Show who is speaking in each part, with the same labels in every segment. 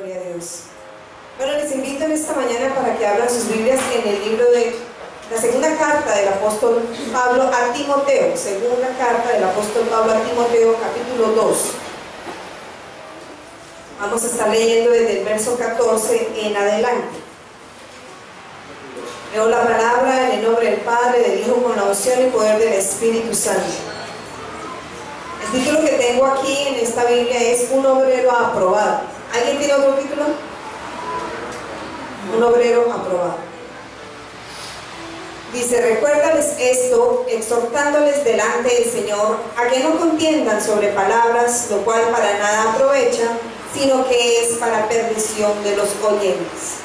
Speaker 1: Gloria a Dios. Bueno, les invito en esta mañana para que abran sus Biblias en el libro de la segunda carta del apóstol Pablo a Timoteo. Segunda carta del apóstol Pablo a Timoteo, capítulo 2. Vamos a estar leyendo desde el verso 14 en adelante. Leo la palabra en el nombre del Padre, del Hijo, con la unción y poder del Espíritu Santo. El título que tengo aquí en esta Biblia es Un obrero aprobado. ¿Alguien tiene otro título? Un obrero aprobado. Dice: recuérdales esto, exhortándoles delante del Señor, a que no contiendan sobre palabras, lo cual para nada aprovecha, sino que es para perdición de los oyentes.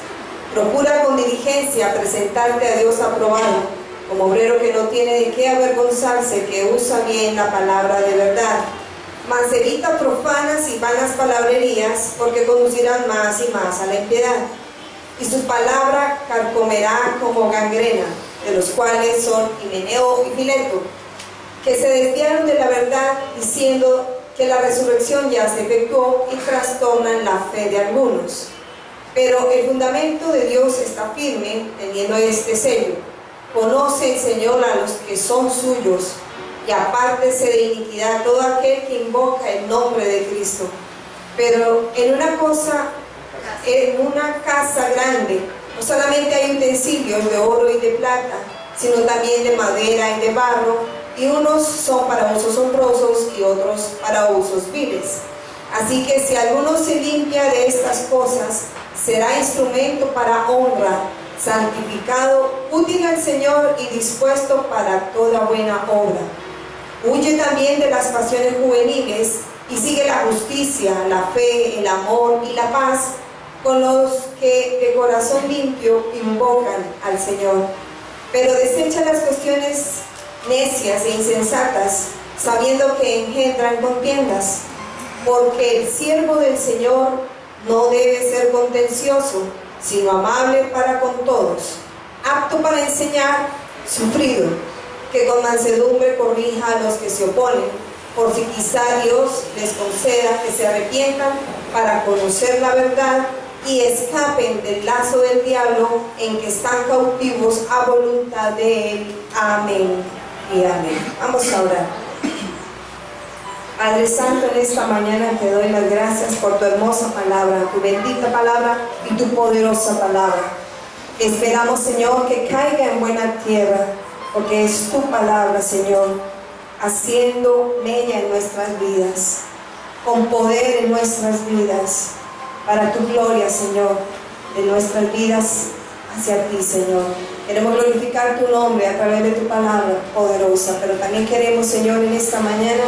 Speaker 1: Procura con diligencia presentarte a Dios aprobado, como obrero que no tiene de qué avergonzarse, que usa bien la palabra de verdad. Mas evita profanas y vanas palabrerías, porque conducirán más y más a la impiedad. Y su palabra carcomerá como gangrena, de los cuales son Himeneo y Fileto, que se desviaron de la verdad, diciendo que la resurrección ya se efectuó, y trastornan la fe de algunos. Pero el fundamento de Dios está firme, teniendo este sello: conoce el Señor a los que son suyos, y apártese de iniquidad todo aquel que invoca el nombre de Cristo. Pero en una casa grande no solamente hay utensilios de oro y de plata, sino también de madera y de barro, y unos son para usos honrosos y otros para usos viles. Así que si alguno se limpia de estas cosas, será instrumento para honra, santificado, útil al Señor y dispuesto para toda buena obra. Huye también de las pasiones juveniles y sigue la justicia, la fe, el amor y la paz con los que de corazón limpio invocan al Señor. Pero desecha las cuestiones necias e insensatas, sabiendo que engendran contiendas, porque el siervo del Señor no debe ser contencioso, sino amable para con todos, apto para enseñar, sufrido, que con mansedumbre corrija a los que se oponen, por si quizá Dios les conceda que se arrepientan para conocer la verdad y escapen del lazo del diablo en que están cautivos a voluntad de él. Amén y amén. Vamos a orar. Padre Santo, en esta mañana te doy las gracias por tu hermosa palabra, tu bendita palabra y tu poderosa palabra. Esperamos, Señor, que caiga en buena tierra, porque es tu palabra, Señor, haciendo mella en nuestras vidas, con poder en nuestras vidas, para tu gloria, Señor, de nuestras vidas hacia ti, Señor. Queremos glorificar tu nombre a través de tu palabra poderosa, pero también queremos, Señor, en esta mañana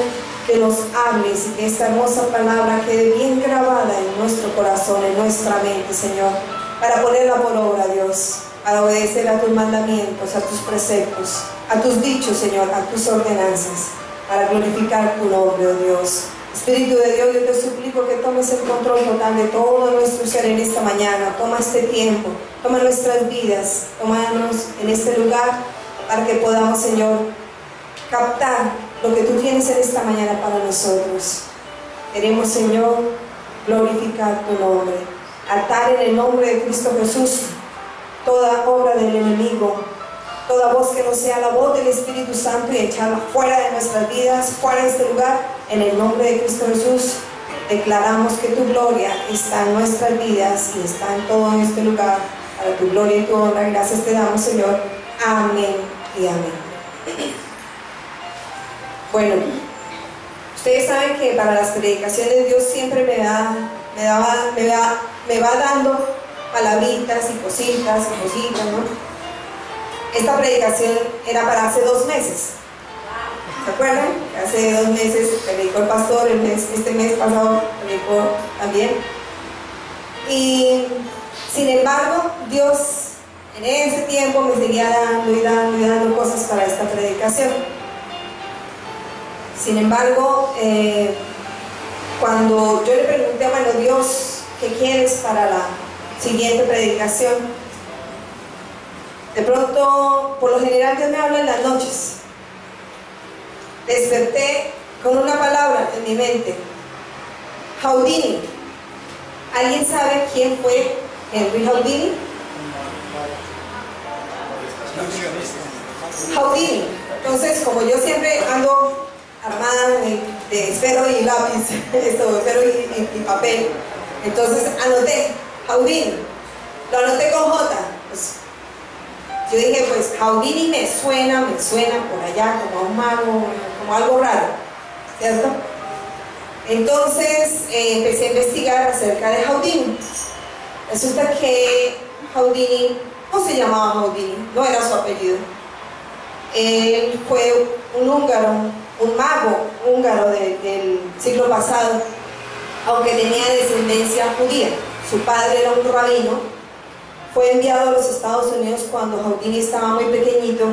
Speaker 1: que nos hables y que esta hermosa palabra quede bien grabada en nuestro corazón, en nuestra mente, Señor, para ponerla por obra, Dios, para obedecer a tus mandamientos, a tus preceptos, a tus dichos, Señor, a tus ordenanzas, para glorificar tu nombre, oh Dios. Espíritu de Dios, yo te suplico que tomes el control total de todo nuestro ser en esta mañana. Toma este tiempo, toma nuestras vidas, tómanos en este lugar para que podamos, Señor, captar lo que tú tienes en esta mañana para nosotros. Queremos, Señor, glorificar tu nombre, atar en el nombre de Cristo Jesús toda obra del enemigo, toda voz que no sea la voz del Espíritu Santo, y echarla fuera de nuestras vidas, fuera de este lugar. En el nombre de Cristo Jesús declaramos que tu gloria está en nuestras vidas y está en todo este lugar, para tu gloria y tu honra. Gracias te damos, Señor. Amén y amén. Bueno, ustedes saben que para las predicaciones Dios siempre me va dando palabritas y cositas, ¿no? Esta predicación era para hace 2 meses. ¿Se acuerdan? Hace 2 meses predicó el pastor, este mes pasado predicó también. Y sin embargo, Dios en ese tiempo me seguía dando y dando y dando cosas para esta predicación. Sin embargo, cuando yo le pregunté a bueno, Dios, ¿qué quieres para la siguiente predicación? De pronto, por lo general, Dios me habla en las noches. Desperté con una palabra en mi mente: Houdini. ¿Alguien sabe quién fue Henry Houdini? Houdini. Entonces, como yo siempre ando armada de esfero y lápiz, esfero y papel, entonces anoté Houdini. Lo anoté con J. Pues, yo dije, pues Houdini me suena por allá como a un mago, como algo raro, ¿cierto? Entonces empecé a investigar acerca de Houdini. Resulta que Houdini no se llamaba Houdini, no era su apellido. Él fue un húngaro, un mago húngaro del siglo pasado, aunque tenía descendencia judía. Su padre era un rabino. Fue enviado a los Estados Unidos cuando Houdini estaba muy pequeñito.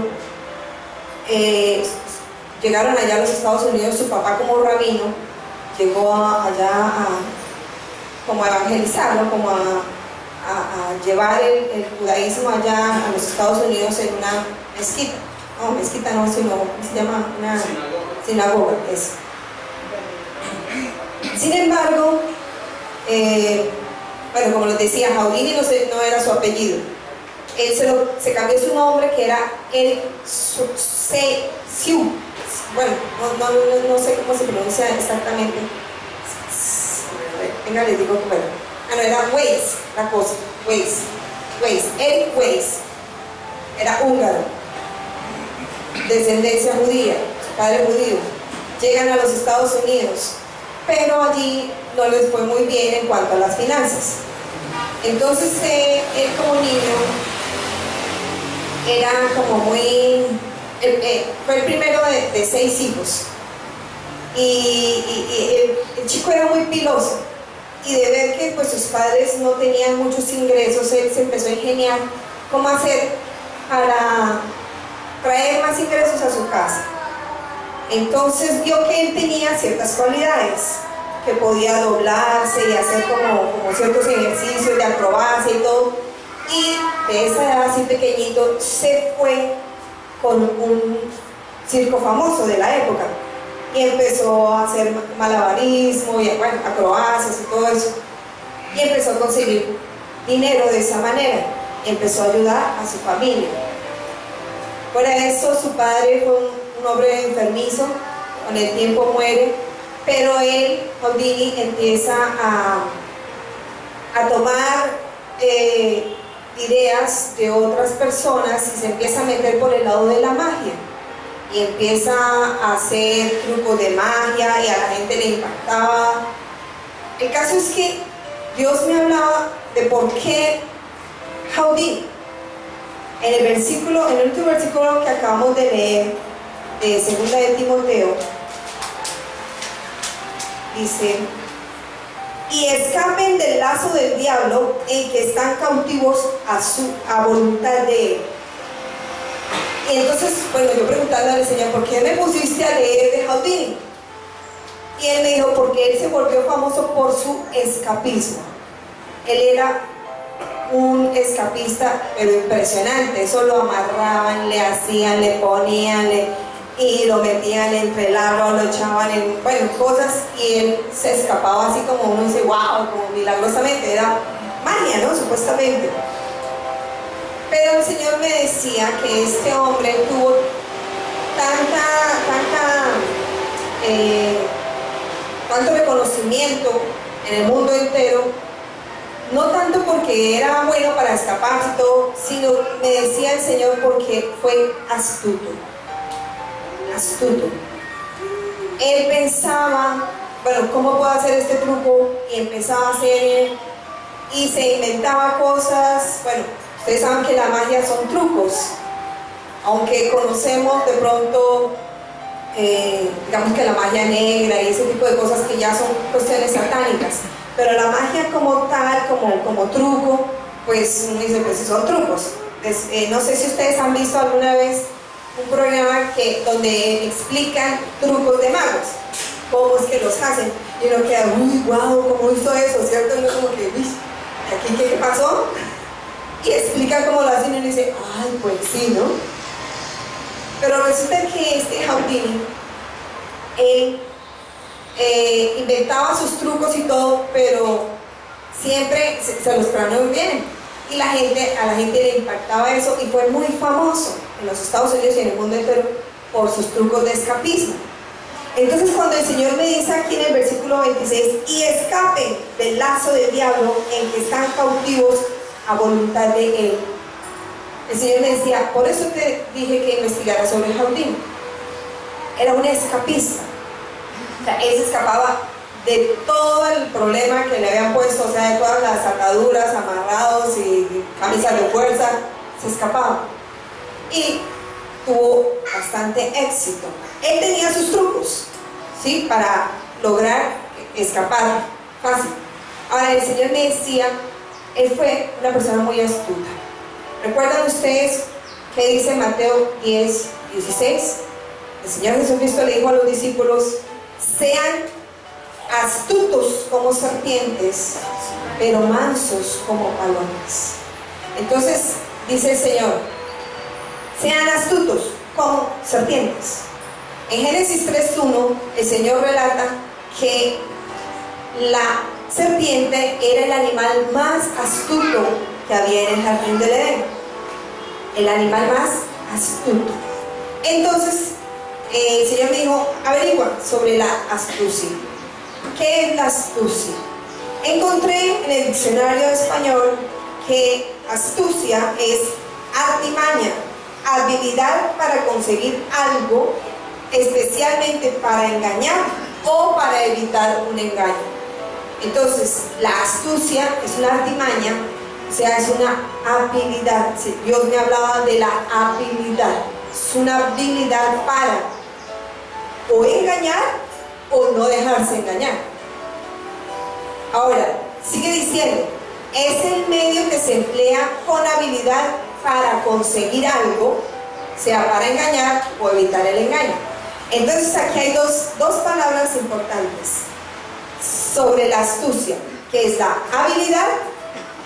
Speaker 1: Llegaron allá a los Estados Unidos, su papá como rabino llegó allá como a evangelizarlo, como a llevar el judaísmo allá a los Estados Unidos en una mezquita. No, mezquita no, sino, ¿cómo se llama? Una sinagoga, eso. Sin embargo, bueno, como les decía, Houdini no era su apellido. Él se cambió su nombre, que era Eric Siu. Bueno, no sé cómo se pronuncia exactamente. Venga, les digo cómo era. No, era Weiss, la cosa. Weiss. Eric Weiss. Era húngaro. Descendencia judía, su padre judío. Llegan a los Estados Unidos, pero allí no les fue muy bien en cuanto a las finanzas. Entonces él como niño era como muy... fue el primero de 6 hijos. Y el chico era muy piloso. Y de ver que pues sus padres no tenían muchos ingresos, él se empezó a ingeniar cómo hacer para traer más ingresos a su casa. Entonces vio que él tenía ciertas cualidades, que podía doblarse y hacer como ciertos ejercicios de acrobacia y todo, y de esa edad así pequeñito se fue con un circo famoso de la época y empezó a hacer malabarismo y bueno, acrobacias y todo eso, y empezó a conseguir dinero de esa manera y empezó a ayudar a su familia. Por eso su padre fue un hombre enfermizo, con el tiempo muere, pero él, Houdini, empieza a tomar ideas de otras personas y se empieza a meter por el lado de la magia y empieza a hacer trucos de magia y a la gente le impactaba. El caso es que Dios me hablaba de por qué Houdini. En el último versículo que acabamos de leer, de 2 de Timoteo, dice: y escapen del lazo del diablo en que están cautivos a voluntad de él. Y entonces, bueno, yo preguntándole al Señor, ¿por qué me pusiste a leer de Houdini? Y él me dijo, porque él se volvió famoso por su escapismo. Él era un escapista, pero impresionante. Eso lo amarraban, le hacían, le ponían, y lo metían entre el agua, lo echaban en, bueno, cosas, y él se escapaba así como uno dice, wow, como milagrosamente, era magia, ¿no? Supuestamente. Pero el Señor me decía que este hombre tuvo tanto reconocimiento en el mundo entero, no tanto porque era bueno para escaparse y todo, sino me decía el Señor porque fue astuto. Él pensaba, bueno, ¿cómo puedo hacer este truco? Y empezaba a hacer, y se inventaba cosas. Bueno, ustedes saben que la magia son trucos, aunque conocemos de pronto, digamos que la magia negra y ese tipo de cosas que ya son cuestiones satánicas, pero la magia como tal, como truco, pues uno dice, pues son trucos. No sé si ustedes han visto alguna vez un programa donde explican trucos de magos, cómo es que los hacen, y uno queda, uy, wow, ¿cómo hizo eso? ¿Cierto? Uno como que, uy, ¿aquí qué pasó? Y explica cómo lo hacen y uno dice, ay, pues sí, ¿no? Pero resulta que este Houdini, él inventaba sus trucos y todo, pero siempre se los cráneos vienen. Y a la gente le impactaba eso y fue muy famoso en los Estados Unidos y en el mundo entero por sus trucos de escapismo. Entonces cuando el Señor me dice aquí en el versículo 26, y escapen del lazo del diablo en que están cautivos a voluntad de Él, el Señor me decía, por eso te dije que investigaras sobre el Houdini. Era un escapista. O sea, él se escapaba de todo el problema que le habían puesto, o sea, de todas las ataduras, amarrados y camisas de fuerza, se escapaba. Y tuvo bastante éxito. Él tenía sus trucos, ¿sí? Para lograr escapar fácil. Ahora, el Señor me decía, él fue una persona muy astuta. ¿Recuerdan ustedes qué dice Mateo 10:16? El Señor Jesucristo le dijo a los discípulos, sean astutos como serpientes, pero mansos como palomas. Entonces, dice el Señor, sean astutos como serpientes. En Génesis 3:1, el Señor relata que la serpiente era el animal más astuto que había en el jardín del Edén. El animal más astuto. Entonces, el Señor me dijo, averigua sobre la astucia. ¿Qué es la astucia? Encontré en el diccionario español que astucia es artimaña, habilidad para conseguir algo, especialmente para engañar o para evitar un engaño. Entonces, la astucia es una artimaña, o sea, es una habilidad. Dios me hablaba de la habilidad. Es una habilidad para o engañar o no dejarse engañar. Ahora, sigue diciendo, es el medio que se emplea con habilidad para conseguir algo, sea para engañar o evitar el engaño. Entonces aquí hay dos palabras importantes sobre la astucia, que es la habilidad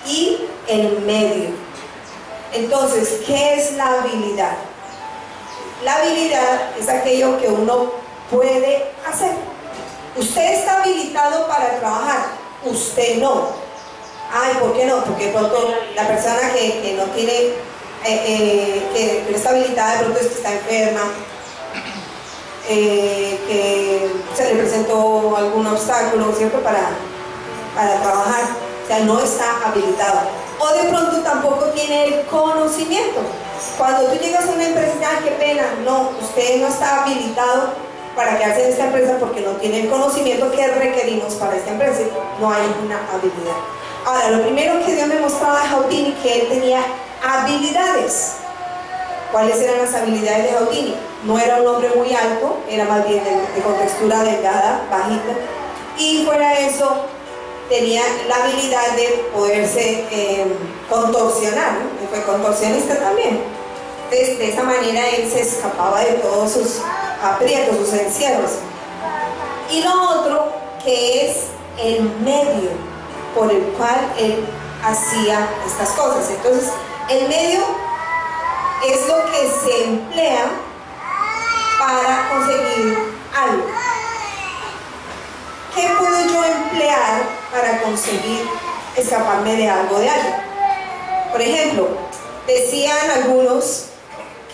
Speaker 1: y el medio. Entonces, ¿qué es la habilidad? La habilidad es aquello que uno puede hacer. Usted está habilitado para trabajar, usted no. Ay, ¿por qué no? Porque de pronto la persona que no tiene, que no está habilitada, de pronto es que está enferma, que se le presentó algún obstáculo, ¿cierto? Para trabajar, o sea, no está habilitado. O de pronto tampoco tiene el conocimiento. Cuando tú llegas a una empresa, ah, qué pena, no, usted no está habilitado para quedarse en esta empresa porque no tiene el conocimiento que requerimos para esta empresa, no hay una habilidad. Ahora, lo primero que Dios me mostraba de Houdini, que él tenía habilidades. ¿Cuáles eran las habilidades de Houdini? No era un hombre muy alto, era más bien de contextura delgada, bajito, y fuera de eso tenía la habilidad de poderse contorsionar, ¿no? Fue contorsionista también. Entonces, de esa manera él se escapaba de todos sus aprietos, sus encierros. Y lo otro, que es el medio por el cual él hacía estas cosas. Entonces, el medio es lo que se emplea para conseguir algo. ¿Qué puedo yo emplear para conseguir escaparme de algo de alguien? Por ejemplo, decían algunos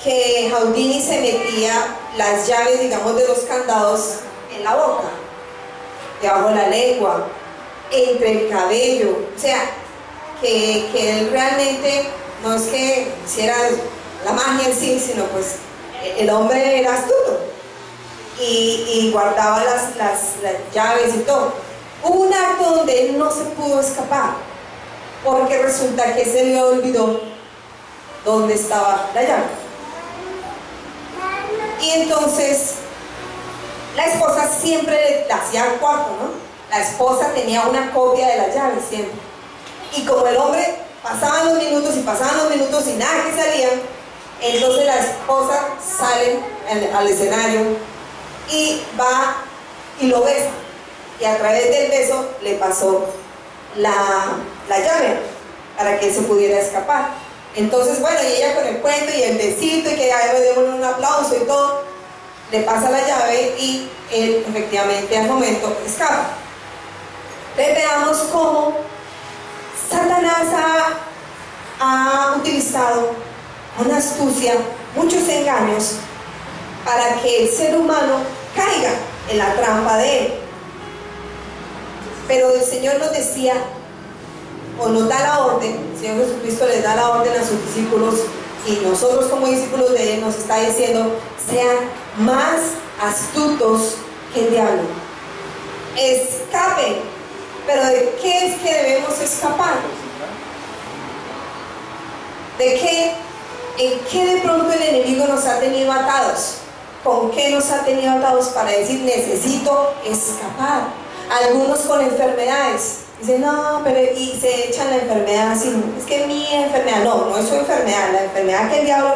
Speaker 1: que Houdini se metía las llaves, digamos, de los candados en la boca, debajo de la lengua, entre el cabello, o sea, que él realmente no es que hiciera la magia en sí, sino pues el hombre era astuto y guardaba las llaves y todo. Hubo un acto donde él no se pudo escapar, porque resulta que se le olvidó dónde estaba la llave. Y entonces la esposa siempre le hacía cuarto, ¿no? La esposa tenía una copia de las llaves siempre. Y como el hombre pasaban los minutos y nada que salía, entonces la esposa sale al escenario y va y lo besa. Y a través del beso le pasó la llave para que él se pudiera escapar. Entonces, bueno, y ella con el cuento y el besito y que ya le dio un aplauso y todo, le pasa la llave y él efectivamente al momento escapa. Entonces veamos cómo Satanás ha utilizado una astucia, muchos engaños, para que el ser humano caiga en la trampa de él. Pero el Señor nos decía, o nos da la orden, el Señor Jesucristo les da la orden a sus discípulos, y nosotros como discípulos de Él nos está diciendo, sean más astutos que el diablo. Escapen. Pero ¿de qué es que debemos escapar? ¿De qué? ¿En qué de pronto el enemigo nos ha tenido atados? ¿Con qué nos ha tenido atados para decir necesito escapar? Algunos con enfermedades. Dicen, no, pero y se echan la enfermedad así. Es que mi enfermedad, no es su enfermedad. La enfermedad que el diablo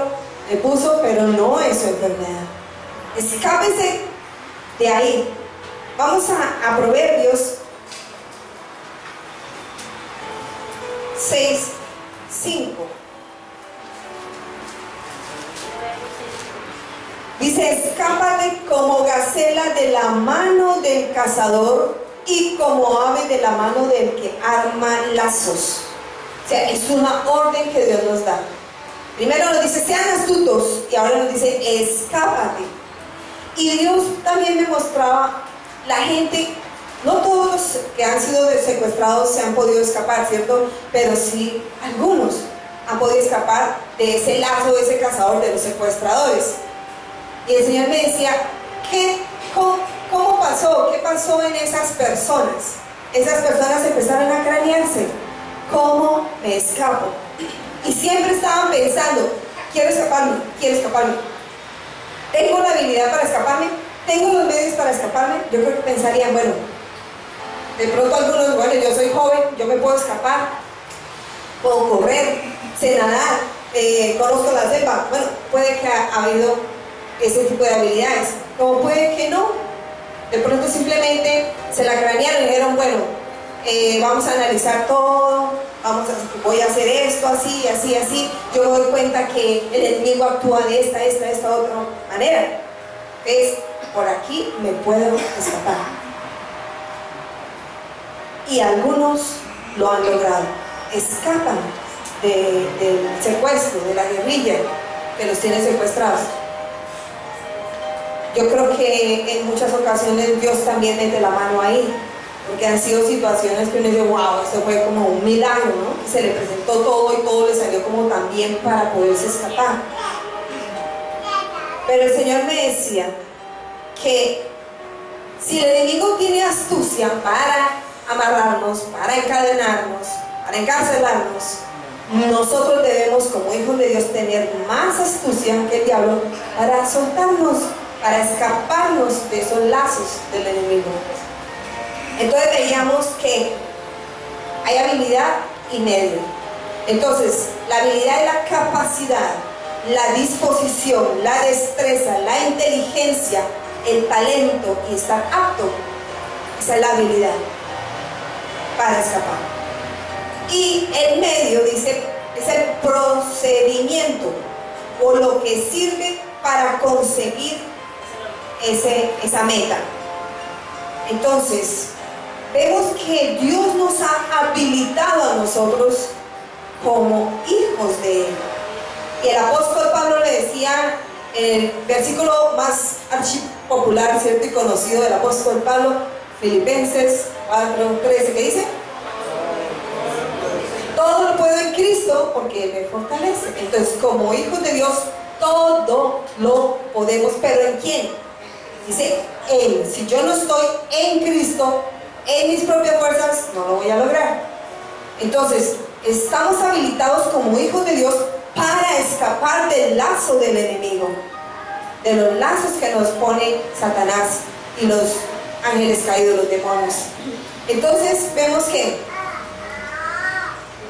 Speaker 1: le puso, pero no es su enfermedad. Escápese de ahí. Vamos a Proverbios 6:5. Dice, escápate como gacela de la mano del cazador y como ave de la mano del que arma lazos. O sea, es una orden que Dios nos da. Primero nos dice, sean astutos, y ahora nos dice, escápate. Y Dios también me mostraba, la gente, no todos los que han sido secuestrados se han podido escapar, ¿cierto? Pero sí, algunos han podido escapar de ese lazo, de ese cazador, de los secuestradores. Y el Señor me decía, ¿cómo pasó? ¿Qué pasó en esas personas? Esas personas empezaron a cranearse. ¿Cómo me escapo? Y siempre estaban pensando, quiero escaparme. ¿Tengo la habilidad para escaparme? ¿Tengo los medios para escaparme? Yo creo que pensarían, bueno, de pronto algunos, bueno, yo soy joven, yo me puedo escapar, puedo correr, sé nadar, conozco la selva. Bueno, puede que ha habido ese tipo de habilidades, como puede que no. De pronto simplemente se la cranearon y dijeron, bueno, vamos a analizar todo, voy a hacer esto, así. Yo me doy cuenta que el enemigo actúa de esta otra manera. Es por aquí me puedo escapar. Y algunos lo han logrado, escapan del secuestro, de la guerrilla que los tiene secuestrados. Yo creo que en muchas ocasiones Dios también mete la mano ahí, porque han sido situaciones que uno dice, wow, esto fue como un milagro, ¿no? Se le presentó todo y todo le salió como tan bien para poderse escapar. Pero el Señor me decía que si el enemigo tiene astucia para amarrarnos, para encadenarnos, para encarcelarnos, nosotros debemos como hijos de Dios tener más astucia que el diablo para soltarnos, para escaparnos de esos lazos del enemigo. Entonces veíamos que hay habilidad y medio. Entonces, la habilidad es la capacidad, la disposición, la destreza, la inteligencia, el talento y estar apto. Esa es la habilidad para escapar. Y el medio, dice, es el procedimiento o lo que sirve para conseguir esa meta. Entonces, vemos que Dios nos ha habilitado a nosotros como hijos de Él. Y el apóstol Pablo le decía en el versículo más archipopular, ¿cierto? Y conocido del apóstol Pablo, Filipenses 4:13, ¿qué dice? Todo lo puedo en Cristo porque Él me fortalece. Entonces, como hijos de Dios, todo lo podemos, pero ¿en quién? Dice, Él. Si yo no estoy en Cristo, en mis propias fuerzas, no lo voy a lograr. Entonces, estamos habilitados como hijos de Dios para escapar del lazo del enemigo, de los lazos que nos pone Satanás y los ángeles caídos, los demonios. Entonces, vemos que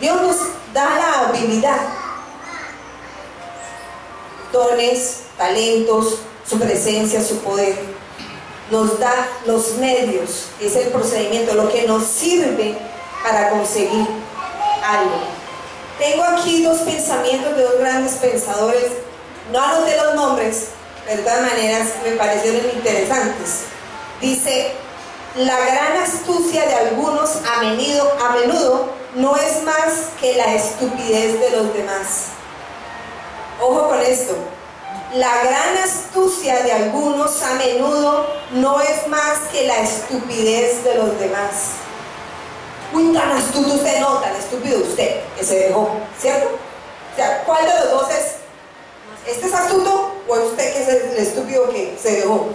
Speaker 1: Dios nos da la habilidad, dones, talentos, su presencia, su poder. Nos da los medios, que es el procedimiento, lo que nos sirve para conseguir algo. Tengo aquí dos pensamientos de dos grandes pensadores. No anoté los nombres, pero de todas maneras me parecieron interesantes. Dice, la gran astucia de algunos a menudo no es más que la estupidez de los demás. Ojo con esto. La gran astucia de algunos a menudo no es más que la estupidez de los demás. Uy, tan astuto usted, no, tan estúpido usted, que se dejó, ¿cierto? O sea, ¿cuál de los dos es? ¿Este es astuto o es usted que es el estúpido que se dejó?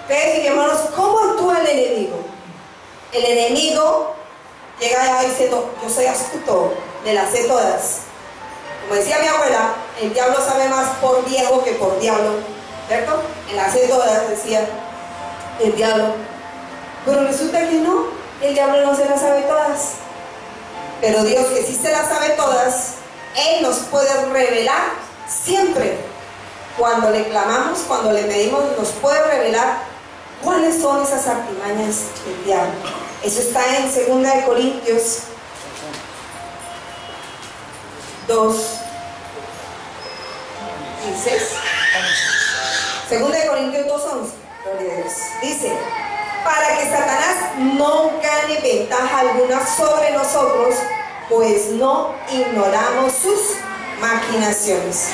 Speaker 1: Entonces, fijémonos, ¿cómo actúa el enemigo? El enemigo llega allá diciendo, yo soy astuto, me las sé todas. Como decía mi abuela, el diablo sabe más por viejo que por diablo, ¿cierto? Me las sé todas, decía el diablo. Pero resulta que no, el diablo no se las sabe todas. Pero Dios, que sí se las sabe todas, Él nos puede revelar siempre. Cuando le clamamos, cuando le pedimos, nos puede revelar cuáles son esas artimañas del diablo. Eso está en 2 Corintios 2, 16. 2 Corintios 2, 11. Gloria a Dios. Dice, para que Satanás no gane ventaja alguna sobre nosotros, pues no ignoramos sus maquinaciones.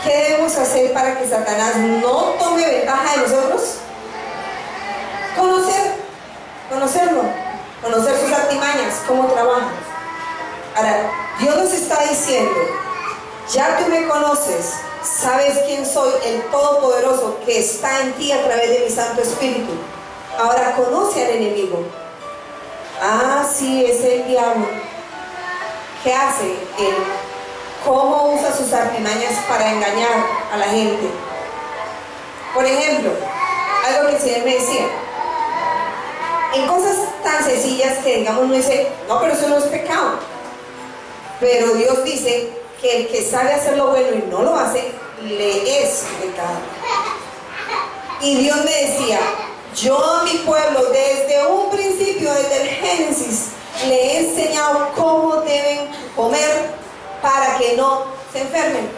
Speaker 1: ¿Qué debemos hacer para que Satanás no tome ventaja de nosotros? Conocerlo, conocer sus artimañas, cómo trabaja. Ahora, Dios nos está diciendo, ya tú me conoces, sabes quién soy, el Todopoderoso que está en ti a través de mi Santo Espíritu. Ahora conoce al enemigo. Ah, sí, es el diablo. ¿Qué hace él? ¿Cómo usa sus artimañas para engañar a la gente? Por ejemplo, algo que el Señor me decía, en cosas tan sencillas que digamos no dice, no, pero eso no es pecado. Pero Dios dice que el que sabe hacer lo bueno y no lo hace, le es pecado. Y Dios me decía, yo a mi pueblo desde un principio, desde el Génesis, le he enseñado cómo deben comer para que no se enfermen.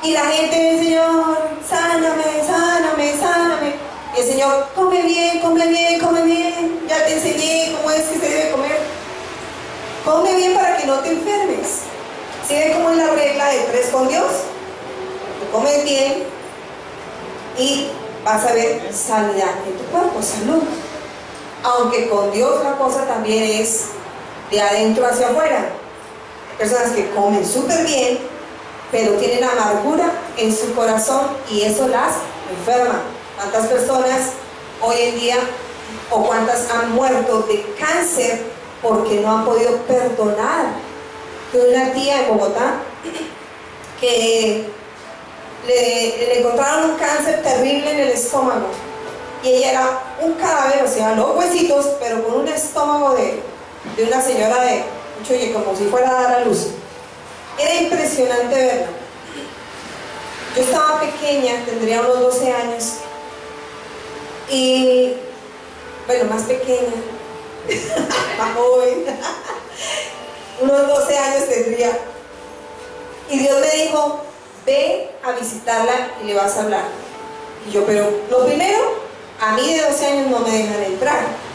Speaker 1: Y la gente del Señor, sáname, sáname, sáname. Y el Señor, come bien, come bien, come bien. Ya te enseñé cómo es que se debe comer. Come bien para que no te enfermes. ¿Sí ven cómo es la regla de 3 con Dios? Tú comes bien y vas a ver sanidad en tu cuerpo, salud. Aunque con Dios la cosa también es de adentro hacia afuera. Hay personas que comen súper bien, pero tienen amargura en su corazón y eso las enferma. ¿Cuántas personas hoy en día o cuántas han muerto de cáncer porque no han podido perdonar? Tuve una tía en Bogotá que le encontraron un cáncer terrible en el estómago y ella era un cadáver, o sea, no huesitos, pero con un estómago de una señora de mucho, oye, como si fuera a dar a luz. Era impresionante verla. Yo estaba pequeña, tendría unos 12 años y, bueno, más pequeña, más joven, unos 12 años tendría. Y Dios me dijo, ve a visitarla y le vas a hablar. Y yo, pero lo primero, a mí de 12 años no me dejan entrar.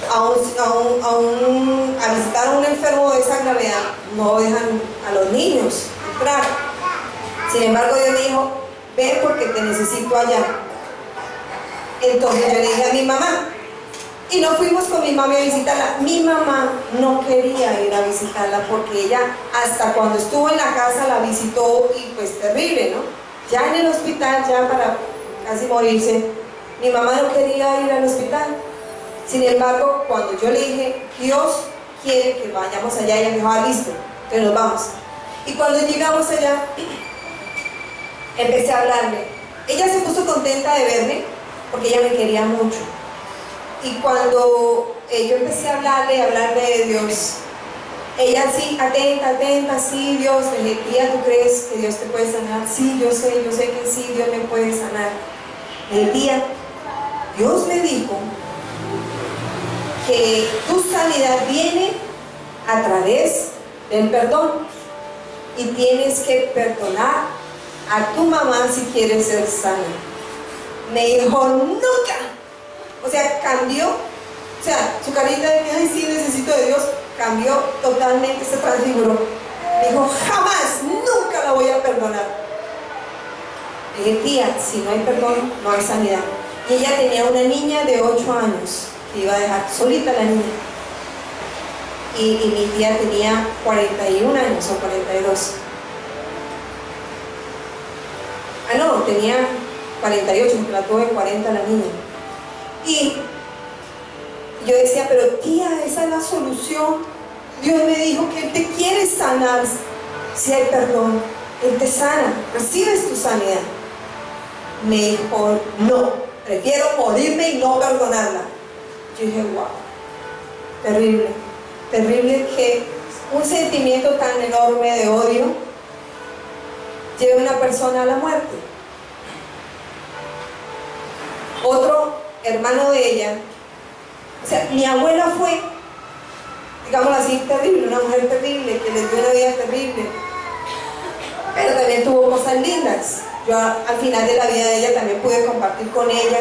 Speaker 1: A visitar a un enfermo de esa gravedad no dejan a los niños entrar. Sin embargo, Dios me dijo, ven porque te necesito allá. Entonces yo le dije a mi mamá, y no fuimos con mi mamá a visitarla. Mi mamá no quería ir a visitarla porque ella hasta cuando estuvo en la casa la visitó y pues terrible, ¿no? Ya en el hospital, ya para casi morirse, mi mamá no quería ir al hospital. Sin embargo, cuando yo le dije, Dios quiere que vayamos allá, ella me dijo, ah, listo, entonces nos vamos. Y cuando llegamos allá, empecé a hablarle. Ella se puso contenta de verme porque ella me quería mucho. Y cuando yo empecé a hablarle de Dios, ella sí, atenta, sí, Dios, le dije, tía, ¿tú crees que Dios te puede sanar? Sí, yo sé que sí, Dios me puede sanar. Le dije, tía, Dios me dijo que tu sanidad viene a través del perdón y tienes que perdonar a tu mamá si quieres ser sana. Me dijo, nunca. O sea, cambió. O sea, su carita de que, ay, sí, necesito de Dios, cambió totalmente, se transfiguró. Me dijo, jamás, nunca la voy a perdonar. Le dije, tía, si no hay perdón, no hay sanidad. Y ella tenía una niña de 8 años, que iba a dejar solita la niña. Y mi tía tenía 41 años o 42. Ah, no, tenía 48, porque la tuve 40 la niña. Y yo decía, pero tía, esa es la solución. Dios me dijo que Él te quiere sanar. Si hay perdón, Él te sana, recibes tu sanidad. Me dijo, no, prefiero morirme y no perdonarla. Yo dije, wow, terrible, terrible que un sentimiento tan enorme de odio lleve a una persona a la muerte. Otro hermano de ella, o sea, mi abuela fue, digámoslo así, terrible, una mujer terrible, que les dio una vida terrible, pero también tuvo cosas lindas. Yo al final de la vida de ella también pude compartir con ella,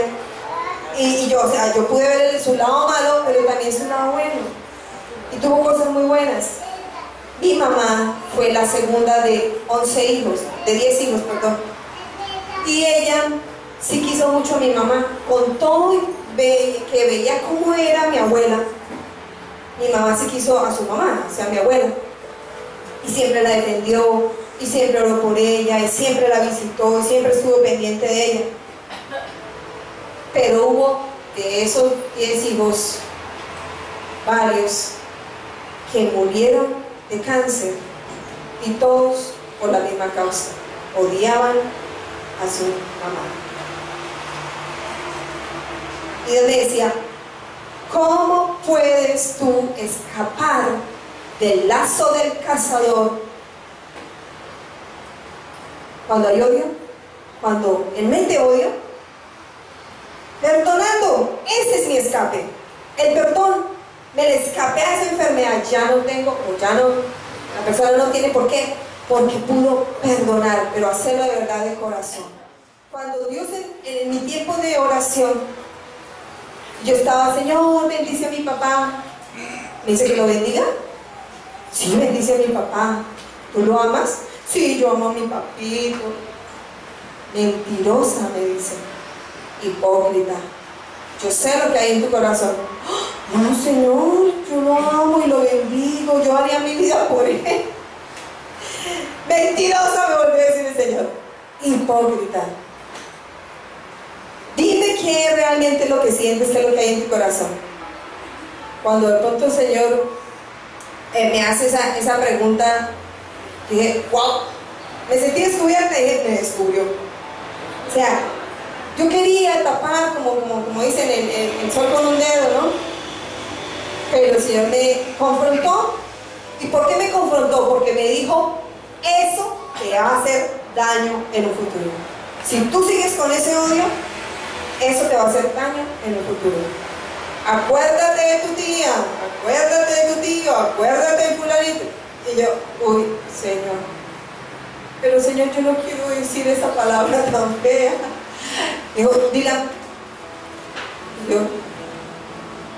Speaker 1: y yo, o sea, yo pude ver su lado malo, pero también su lado bueno, y tuvo cosas muy buenas. Mi mamá fue la segunda de 11 hijos, de 10 hijos, perdón, y ella sí quiso mucho a mi mamá, con todo que veía cómo era mi abuela. Mi mamá sí quiso a su mamá, o sea, a mi abuela, y siempre la defendió, y siempre oró por ella, y siempre la visitó, y siempre estuvo pendiente de ella. Pero hubo de esos 10 hijos varios que murieron de cáncer, y todos por la misma causa: odiaban a su mamá. Y Dios me decía, ¿cómo puedes tú escapar del lazo del cazador cuando hay odio? Cuando en mente odio, perdonando. Ese es mi escape, el perdón. Me le escapé a esa enfermedad, ya no tengo, o ya no, la persona no tiene por qué, porque pudo perdonar, pero hacerlo de verdad, de corazón. Cuando Dios, en mi tiempo de oración, yo estaba, Señor, bendice a mi papá. Me dice que lo bendiga. Sí, bendice a mi papá. ¿Tú lo amas? Sí, yo amo a mi papito. Mentirosa, me dice. Hipócrita. Yo sé lo que hay en tu corazón. No, Señor, yo lo amo y lo bendigo. Yo haría mi vida por él. Mentirosa, me volvió a decir el Señor. Hipócrita. Dime qué es realmente lo que sientes, qué es lo que hay en tu corazón. Cuando de pronto el Señor me hace esa pregunta, dije, wow, me sentí descubierta y dije, me descubrió. O sea, yo quería tapar, como dicen, el sol con un dedo, ¿no? Pero el Señor me confrontó. ¿Y por qué me confrontó? Porque me dijo, eso te va a hacer daño en un futuro. Si tú sigues con ese odio, eso te va a hacer daño en el futuro. Acuérdate de tu tía, acuérdate de tu tío, acuérdate de fulanito. Y yo, uy, Señor, pero Señor, yo no quiero decir esa palabra tan fea. Dijo, dila. Y yo,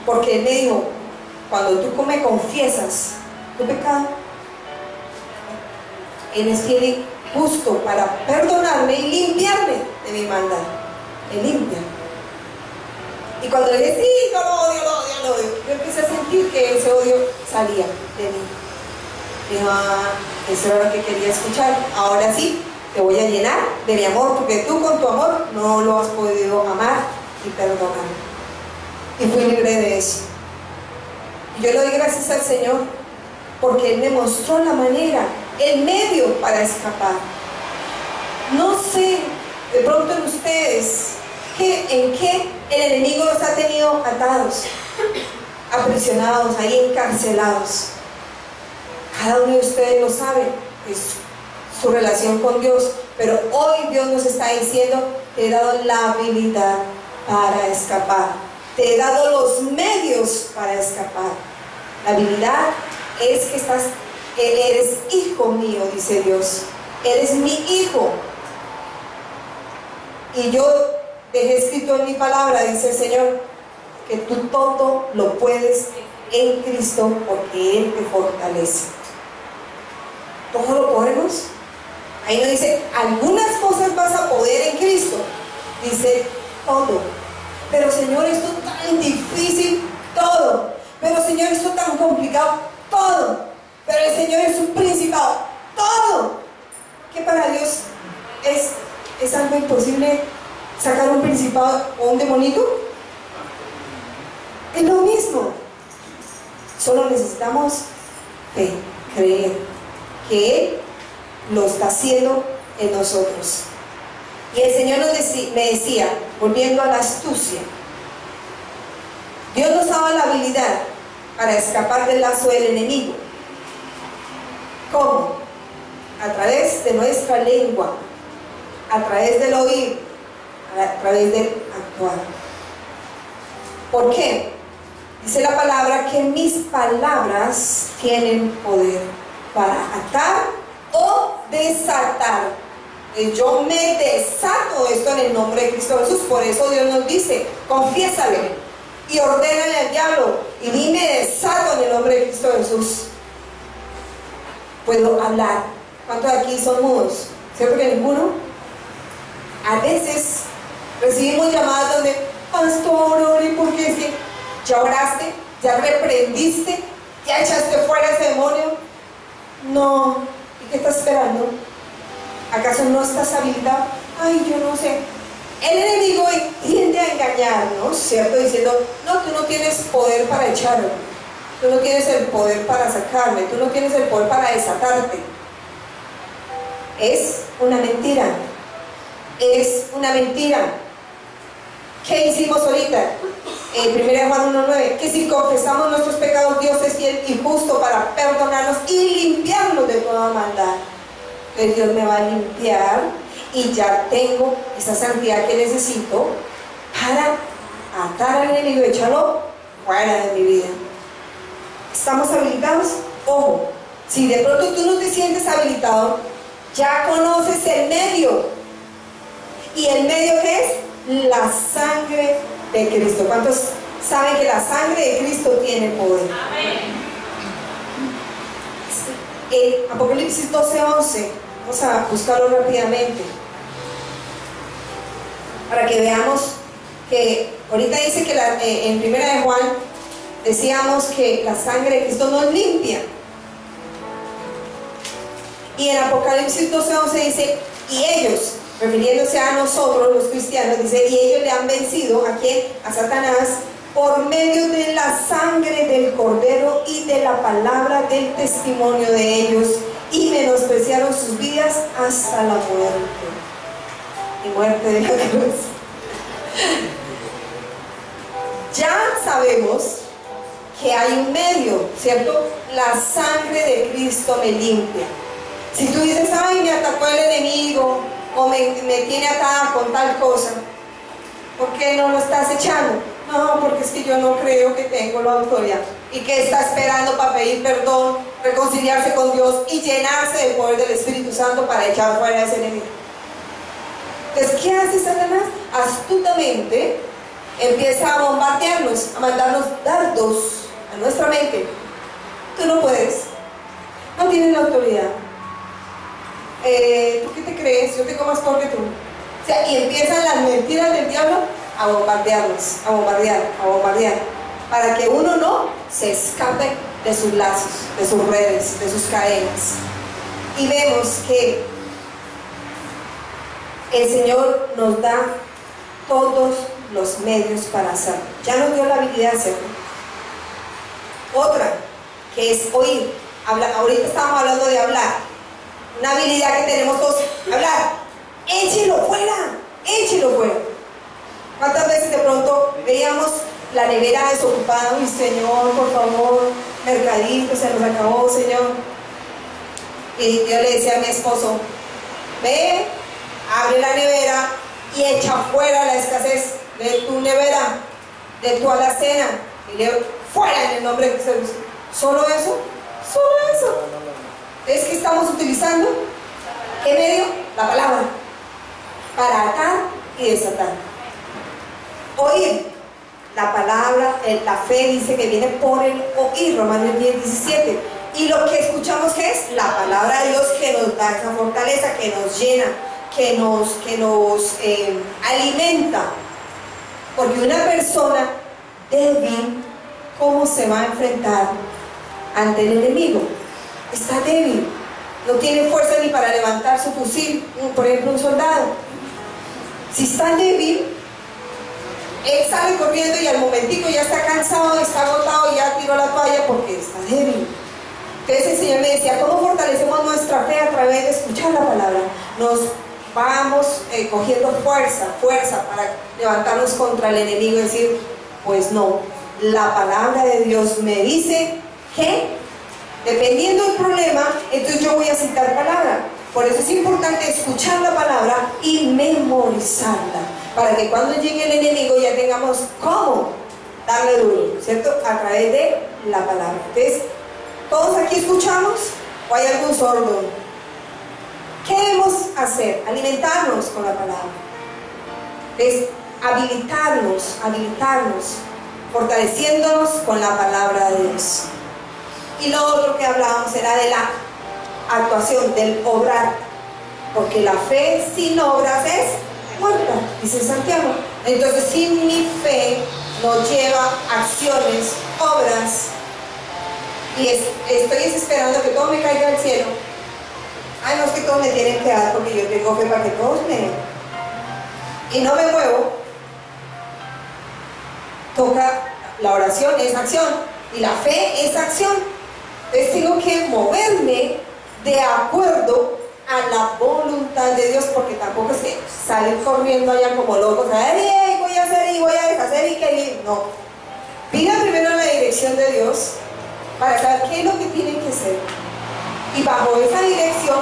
Speaker 1: porque Él me dijo, cuando tú me confiesas tu pecado, Él es fiel y justo para perdonarme y limpiarme de mi maldad. Me limpia. Y cuando le dije, sí, yo lo odio, lo odio, lo odio, yo empecé a sentir que ese odio salía de mí. Dijo, eso era lo que quería escuchar. Ahora sí, te voy a llenar de mi amor, porque tú con tu amor no lo has podido amar y perdonar. Y fui libre de eso. Y yo le doy gracias al Señor, porque Él me mostró la manera, el medio para escapar. No sé, de pronto en ustedes, en qué el enemigo los ha tenido atados, aprisionados, ahí encarcelados. Cada uno de ustedes lo sabe, es su relación con Dios, pero hoy Dios nos está diciendo, te he dado la habilidad para escapar, te he dado los medios para escapar. La habilidad es que eres hijo mío, dice Dios, eres mi hijo. Y yo dejé escrito en mi palabra, dice el Señor, que tú todo lo puedes en Cristo, porque Él te fortalece. ¿Todo lo podemos? Ahí no dice, algunas cosas vas a poder en Cristo. Dice, todo. Pero Señor, esto es tan difícil, todo. Pero Señor, esto es tan complicado, todo. Pero el Señor es un principado, todo. ¿Qué para Dios es algo imposible sacar un principado o un demonito? Es lo mismo. Solo necesitamos fe, creer que Él lo está haciendo en nosotros. Y el Señor me decía, volviendo a la astucia, Dios nos daba la habilidad para escapar del lazo del enemigo. ¿Cómo? A través de nuestra lengua, a través del oír, a través del actuar. ¿Por qué? Dice la palabra que mis palabras tienen poder para atar o desatar. Yo me desato esto en el nombre de Cristo Jesús. Por eso Dios nos dice, confiésalo y ordénale al diablo, y dime desato en el nombre de Cristo Jesús. Puedo hablar. ¿Cuántos de aquí son mudos? ¿Cierto que ninguno? A veces recibimos llamadas donde, pastor, ore, porque es que ya oraste, ya reprendiste, ya echaste fuera ese demonio. No. ¿Y qué estás esperando? ¿Acaso no estás habilitado? Ay, yo no sé. El enemigo tiende a engañarnos, ¿cierto? Diciendo, no, tú no tienes poder para echarlo, tú no tienes el poder para sacarme, tú no tienes el poder para desatarte. Es una mentira. Es una mentira. ¿Qué hicimos ahorita? En 1 Juan 1:9, que si confesamos nuestros pecados, Dios es fiel y justo para perdonarnos y limpiarnos de toda maldad. Entonces Dios me va a limpiar y ya tengo esa santidad que necesito para atar al enemigo y echarlo fuera de mi vida. ¿Estamos habilitados? Ojo, si de pronto tú no te sientes habilitado, ya conoces el medio. ¿Y el medio qué es? La sangre de Cristo. ¿Cuántos saben que la sangre de Cristo tiene poder? Amén. En Apocalipsis 12:11, vamos a buscarlo rápidamente para que veamos que ahorita dice que en 1 de Juan decíamos que la sangre de Cristo nos limpia, y en Apocalipsis 12:11 dice, y ellos, refiriéndose a nosotros los cristianos, dice, y ellos le han vencido, ¿a quién? A Satanás, por medio de la sangre del Cordero y de la palabra del testimonio de ellos, y menospreciaron sus vidas hasta la muerte. Y muerte de la cruz. Ya sabemos que hay un medio, ¿cierto? La sangre de Cristo me limpia. Si tú dices, ay, me atacó el enemigo, o me tiene atada con tal cosa, ¿por qué no lo estás echando? No, porque es que yo no creo que tengo la autoridad. ¿Y qué está esperando para pedir perdón, reconciliarse con Dios y llenarse del poder del Espíritu Santo para echar fuera a ese enemigo? Entonces, ¿qué hace Satanás? Astutamente empieza a bombardearnos, a mandarnos dardos a nuestra mente. Tú no puedes, no tienes la autoridad. ¿Tú qué te crees? Yo tengo más poder que tú. O sea, y empiezan las mentiras del diablo a bombardearnos, a bombardear, para que uno no se escape de sus lazos, de sus redes, de sus cadenas. Y vemos que el Señor nos da todos los medios para hacerlo. Ya nos dio la habilidad de hacerlo. Otra, que es oír. Ahorita estamos hablando de hablar. Una habilidad que tenemos todos, hablar. Échelo fuera, échelo fuera. ¿Cuántas veces de pronto veíamos la nevera desocupada? Uy, Señor, por favor, mercadito, se nos acabó, Señor. Y yo le decía a mi esposo, ve, abre la nevera y echa fuera la escasez de tu nevera, de tu alacena. Y le digo, fuera en el nombre de Jesús. ¿Solo eso? Solo eso. ¿Es que estamos utilizando? ¿Qué medio? La palabra. Para atar y desatar. Oír. la palabra, la fe dice que viene por el oír, Romanos 10:17. Y lo que escuchamos, ¿qué es? La palabra de Dios, que nos da esa fortaleza, que nos llena, que nos alimenta. Porque una persona débil, ¿cómo se va a enfrentar ante el enemigo? Está débil, no tiene fuerza ni para levantar su fusil, por ejemplo un soldado. Si está débil, él sale corriendo y al momentico ya está cansado, está agotado y ya tiró la toalla porque está débil. Entonces el Señor me decía, ¿cómo fortalecemos nuestra fe? A través de escuchar la palabra. Nos vamos cogiendo fuerza para levantarnos contra el enemigo y decir, pues no, la palabra de Dios me dice que dependiendo del problema, entonces yo voy a citar palabra. Por eso es importante escuchar la palabra y memorizarla, para que cuando llegue el enemigo ya tengamos cómo darle duro, ¿cierto? A través de la palabra. Entonces, ¿todos aquí escuchamos o hay algún sordo? ¿Qué debemos hacer? Alimentarnos con la palabra. Es habilitarnos, fortaleciéndonos con la palabra de Dios. Y lo otro que hablábamos era de la actuación, del obrar, porque la fe sin obras es muerta, dice Santiago. Entonces, si mi fe no lleva acciones, obras, y estoy esperando que todo me caiga al cielo, ay, no, es que todos me tienen que dar porque yo tengo fe para que todos me den, y no me muevo, toca, la oración es acción, y la fe es acción. Entonces tengo que moverme de acuerdo a la voluntad de Dios, porque tampoco es que salen corriendo allá como locos, ay, voy a hacer y voy a deshacer y que no. Pida primero la dirección de Dios para saber qué es lo que tienen que hacer, y bajo esa dirección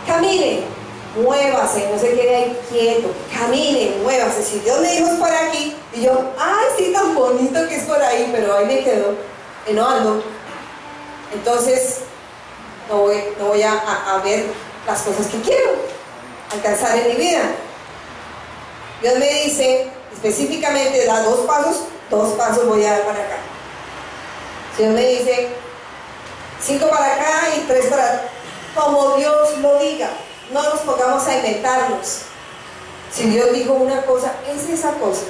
Speaker 1: camine, muévase, no se quede ahí quieto, camine, muévase. Si Dios me dijo es por aquí y yo, ay, sí, tan bonito que es por ahí, pero ahí me quedo y no ando, entonces no voy a ver las cosas que quiero alcanzar en mi vida. Dios me dice específicamente, da 2 pasos voy a dar para acá. Dios me dice 5 para acá y 3 para acá, como Dios lo diga. No nos pongamos a inventarnos. Si Dios dijo una cosa, es esa cosa.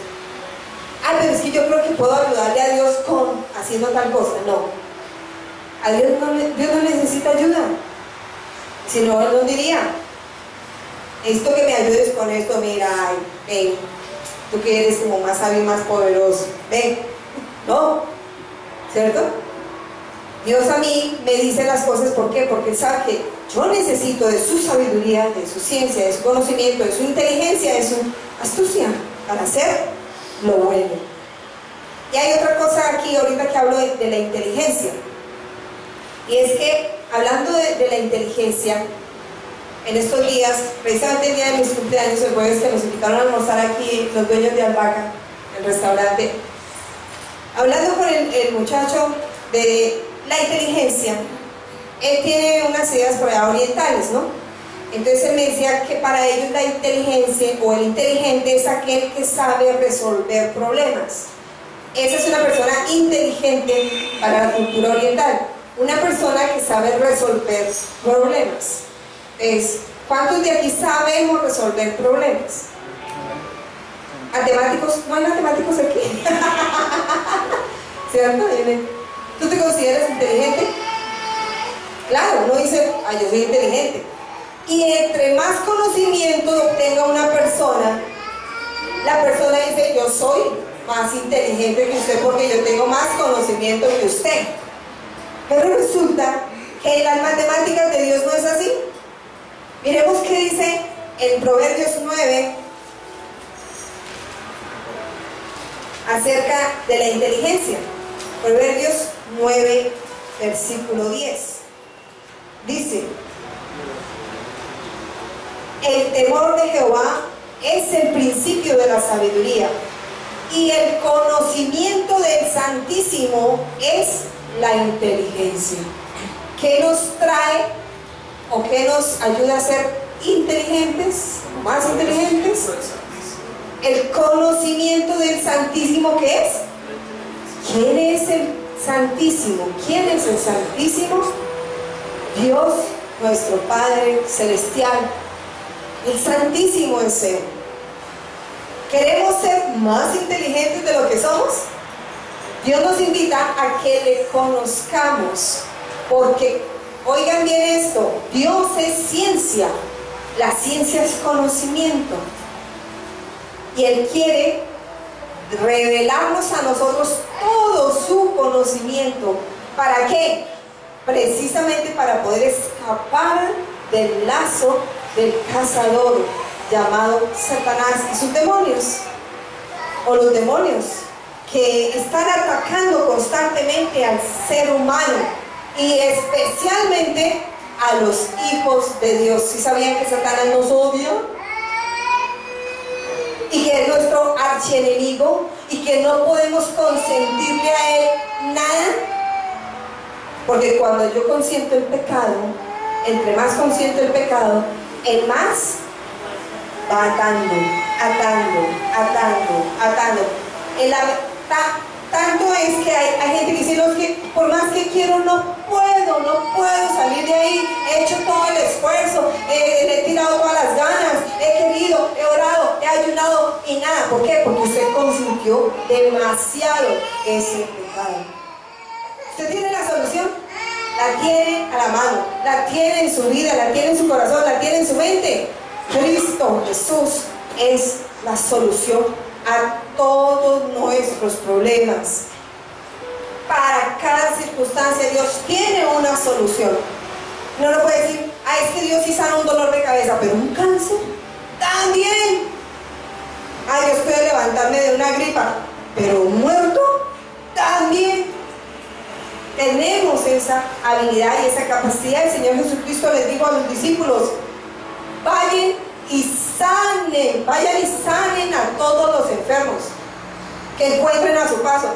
Speaker 1: Ah, pero es que yo creo que puedo ayudarle a Dios con haciendo tal cosa. No, a Dios no necesita ayuda, si no, Él nos diría, esto que me ayudes con esto, mira, ven, tú que eres como más sabio y más poderoso, ven, no, ¿cierto? Dios a mí me dice las cosas, ¿por qué? Porque Él sabe que yo necesito de su sabiduría, de su ciencia, de su conocimiento, de su inteligencia, de su astucia para hacer lo bueno. Y hay otra cosa aquí ahorita que hablo de la inteligencia, y es que hablando de la inteligencia, en estos días, precisamente el día de mis cumpleaños, el jueves, que nos invitaron a almorzar aquí los dueños de Albahaca, el restaurante, hablando con el muchacho de la inteligencia, él tiene unas ideas por allá orientales, ¿no? Entonces él me decía que para ellos la inteligencia o el inteligente es aquel que sabe resolver problemas. Esa es una persona inteligente para la cultura oriental, una persona que sabe resolver problemas. ¿Cuántos de aquí sabemos resolver problemas? ¿Matemáticos? ¿No hay matemáticos aquí? ¿Cierto? ¿Tú te consideras inteligente? Claro, uno dice, yo soy inteligente. Y entre más conocimiento obtenga una persona, la persona dice, yo soy más inteligente que usted porque yo tengo más conocimiento que usted. Pero resulta que en las matemáticas de Dios no es así. Miremos qué dice en Proverbios 9 acerca de la inteligencia. Proverbios 9, versículo 10. Dice: el temor de Jehová es el principio de la sabiduría, y el conocimiento del Santísimo es la inteligencia. ¿Qué nos trae o qué nos ayuda a ser inteligentes, más inteligentes? El conocimiento del Santísimo, ¿qué es? ¿Quién es el Santísimo? ¿Quién es el Santísimo? Dios, nuestro Padre Celestial. El Santísimo es Él. ¿Queremos ser más inteligentes de lo que somos? Dios nos invita a que le conozcamos, porque, oigan bien esto, Dios es ciencia, la ciencia es conocimiento, y Él quiere revelarnos a nosotros todo su conocimiento. ¿Para qué? Precisamente para poder escapar del lazo del cazador llamado Satanás y sus demonios, o los demonios que están atacando constantemente al ser humano y especialmente a los hijos de Dios. ¿Sí sabían que Satanás nos odia? Y que es nuestro archienemigo y que no podemos consentirle a él nada. Porque cuando yo consiento el pecado, entre más consiento el pecado, el más va atando. Tanto es que hay gente que dice, no, es que por más que quiero no puedo salir de ahí. He hecho todo el esfuerzo, le he tirado todas las ganas, he querido, he orado, he ayunado y nada. ¿Por qué? Porque usted consintió demasiado ese pecado. ¿Usted tiene la solución? La tiene a la mano, la tiene en su vida, la tiene en su corazón, la tiene en su mente. Cristo Jesús es la solución a todos nuestros problemas. Para cada circunstancia Dios tiene una solución. No lo puede decir, es que Dios sí sana un dolor de cabeza, pero un cáncer también. Dios puede levantarme de una gripa, pero un muerto también. Tenemos esa habilidad y esa capacidad. El Señor Jesucristo les dijo a los discípulos, vayan y sanen a todos los enfermos que encuentren a su paso,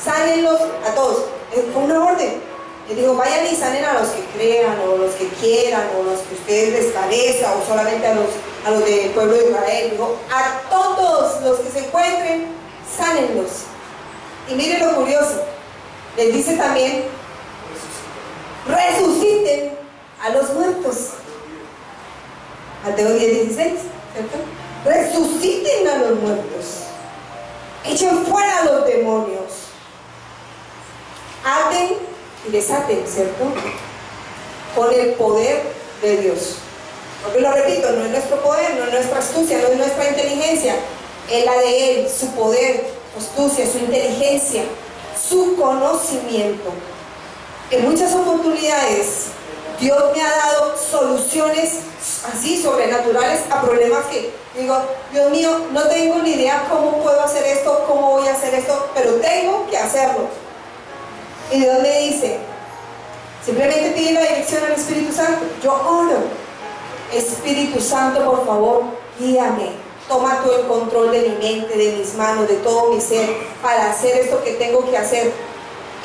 Speaker 1: sánenlos a todos. Fue una orden. Les dijo, vayan y sanen a los que crean, o los que quieran, o los que ustedes les parezca, o solamente a los del pueblo de Israel. Dijo, a todos los que se encuentren, sánenlos. Y miren lo curioso, les dice también, resuciten a los muertos. Mateo 10:16, ¿cierto? Resuciten a los muertos, echen fuera a los demonios, aten y desaten, ¿cierto? Con el poder de Dios. Porque lo repito, no es nuestro poder, no es nuestra astucia, no es nuestra inteligencia, es la de Él, su poder, su astucia, su inteligencia, su conocimiento. En muchas oportunidades Dios me ha dado soluciones así sobrenaturales a problemas que digo, Dios mío, no tengo ni idea cómo puedo hacer esto, cómo voy a hacer esto, pero tengo que hacerlo. Y Dios me dice, simplemente pide la dirección al Espíritu Santo. Yo oro, Espíritu Santo, por favor, guíame, toma tú el control de mi mente, de mis manos, de todo mi ser, para hacer esto que tengo que hacer.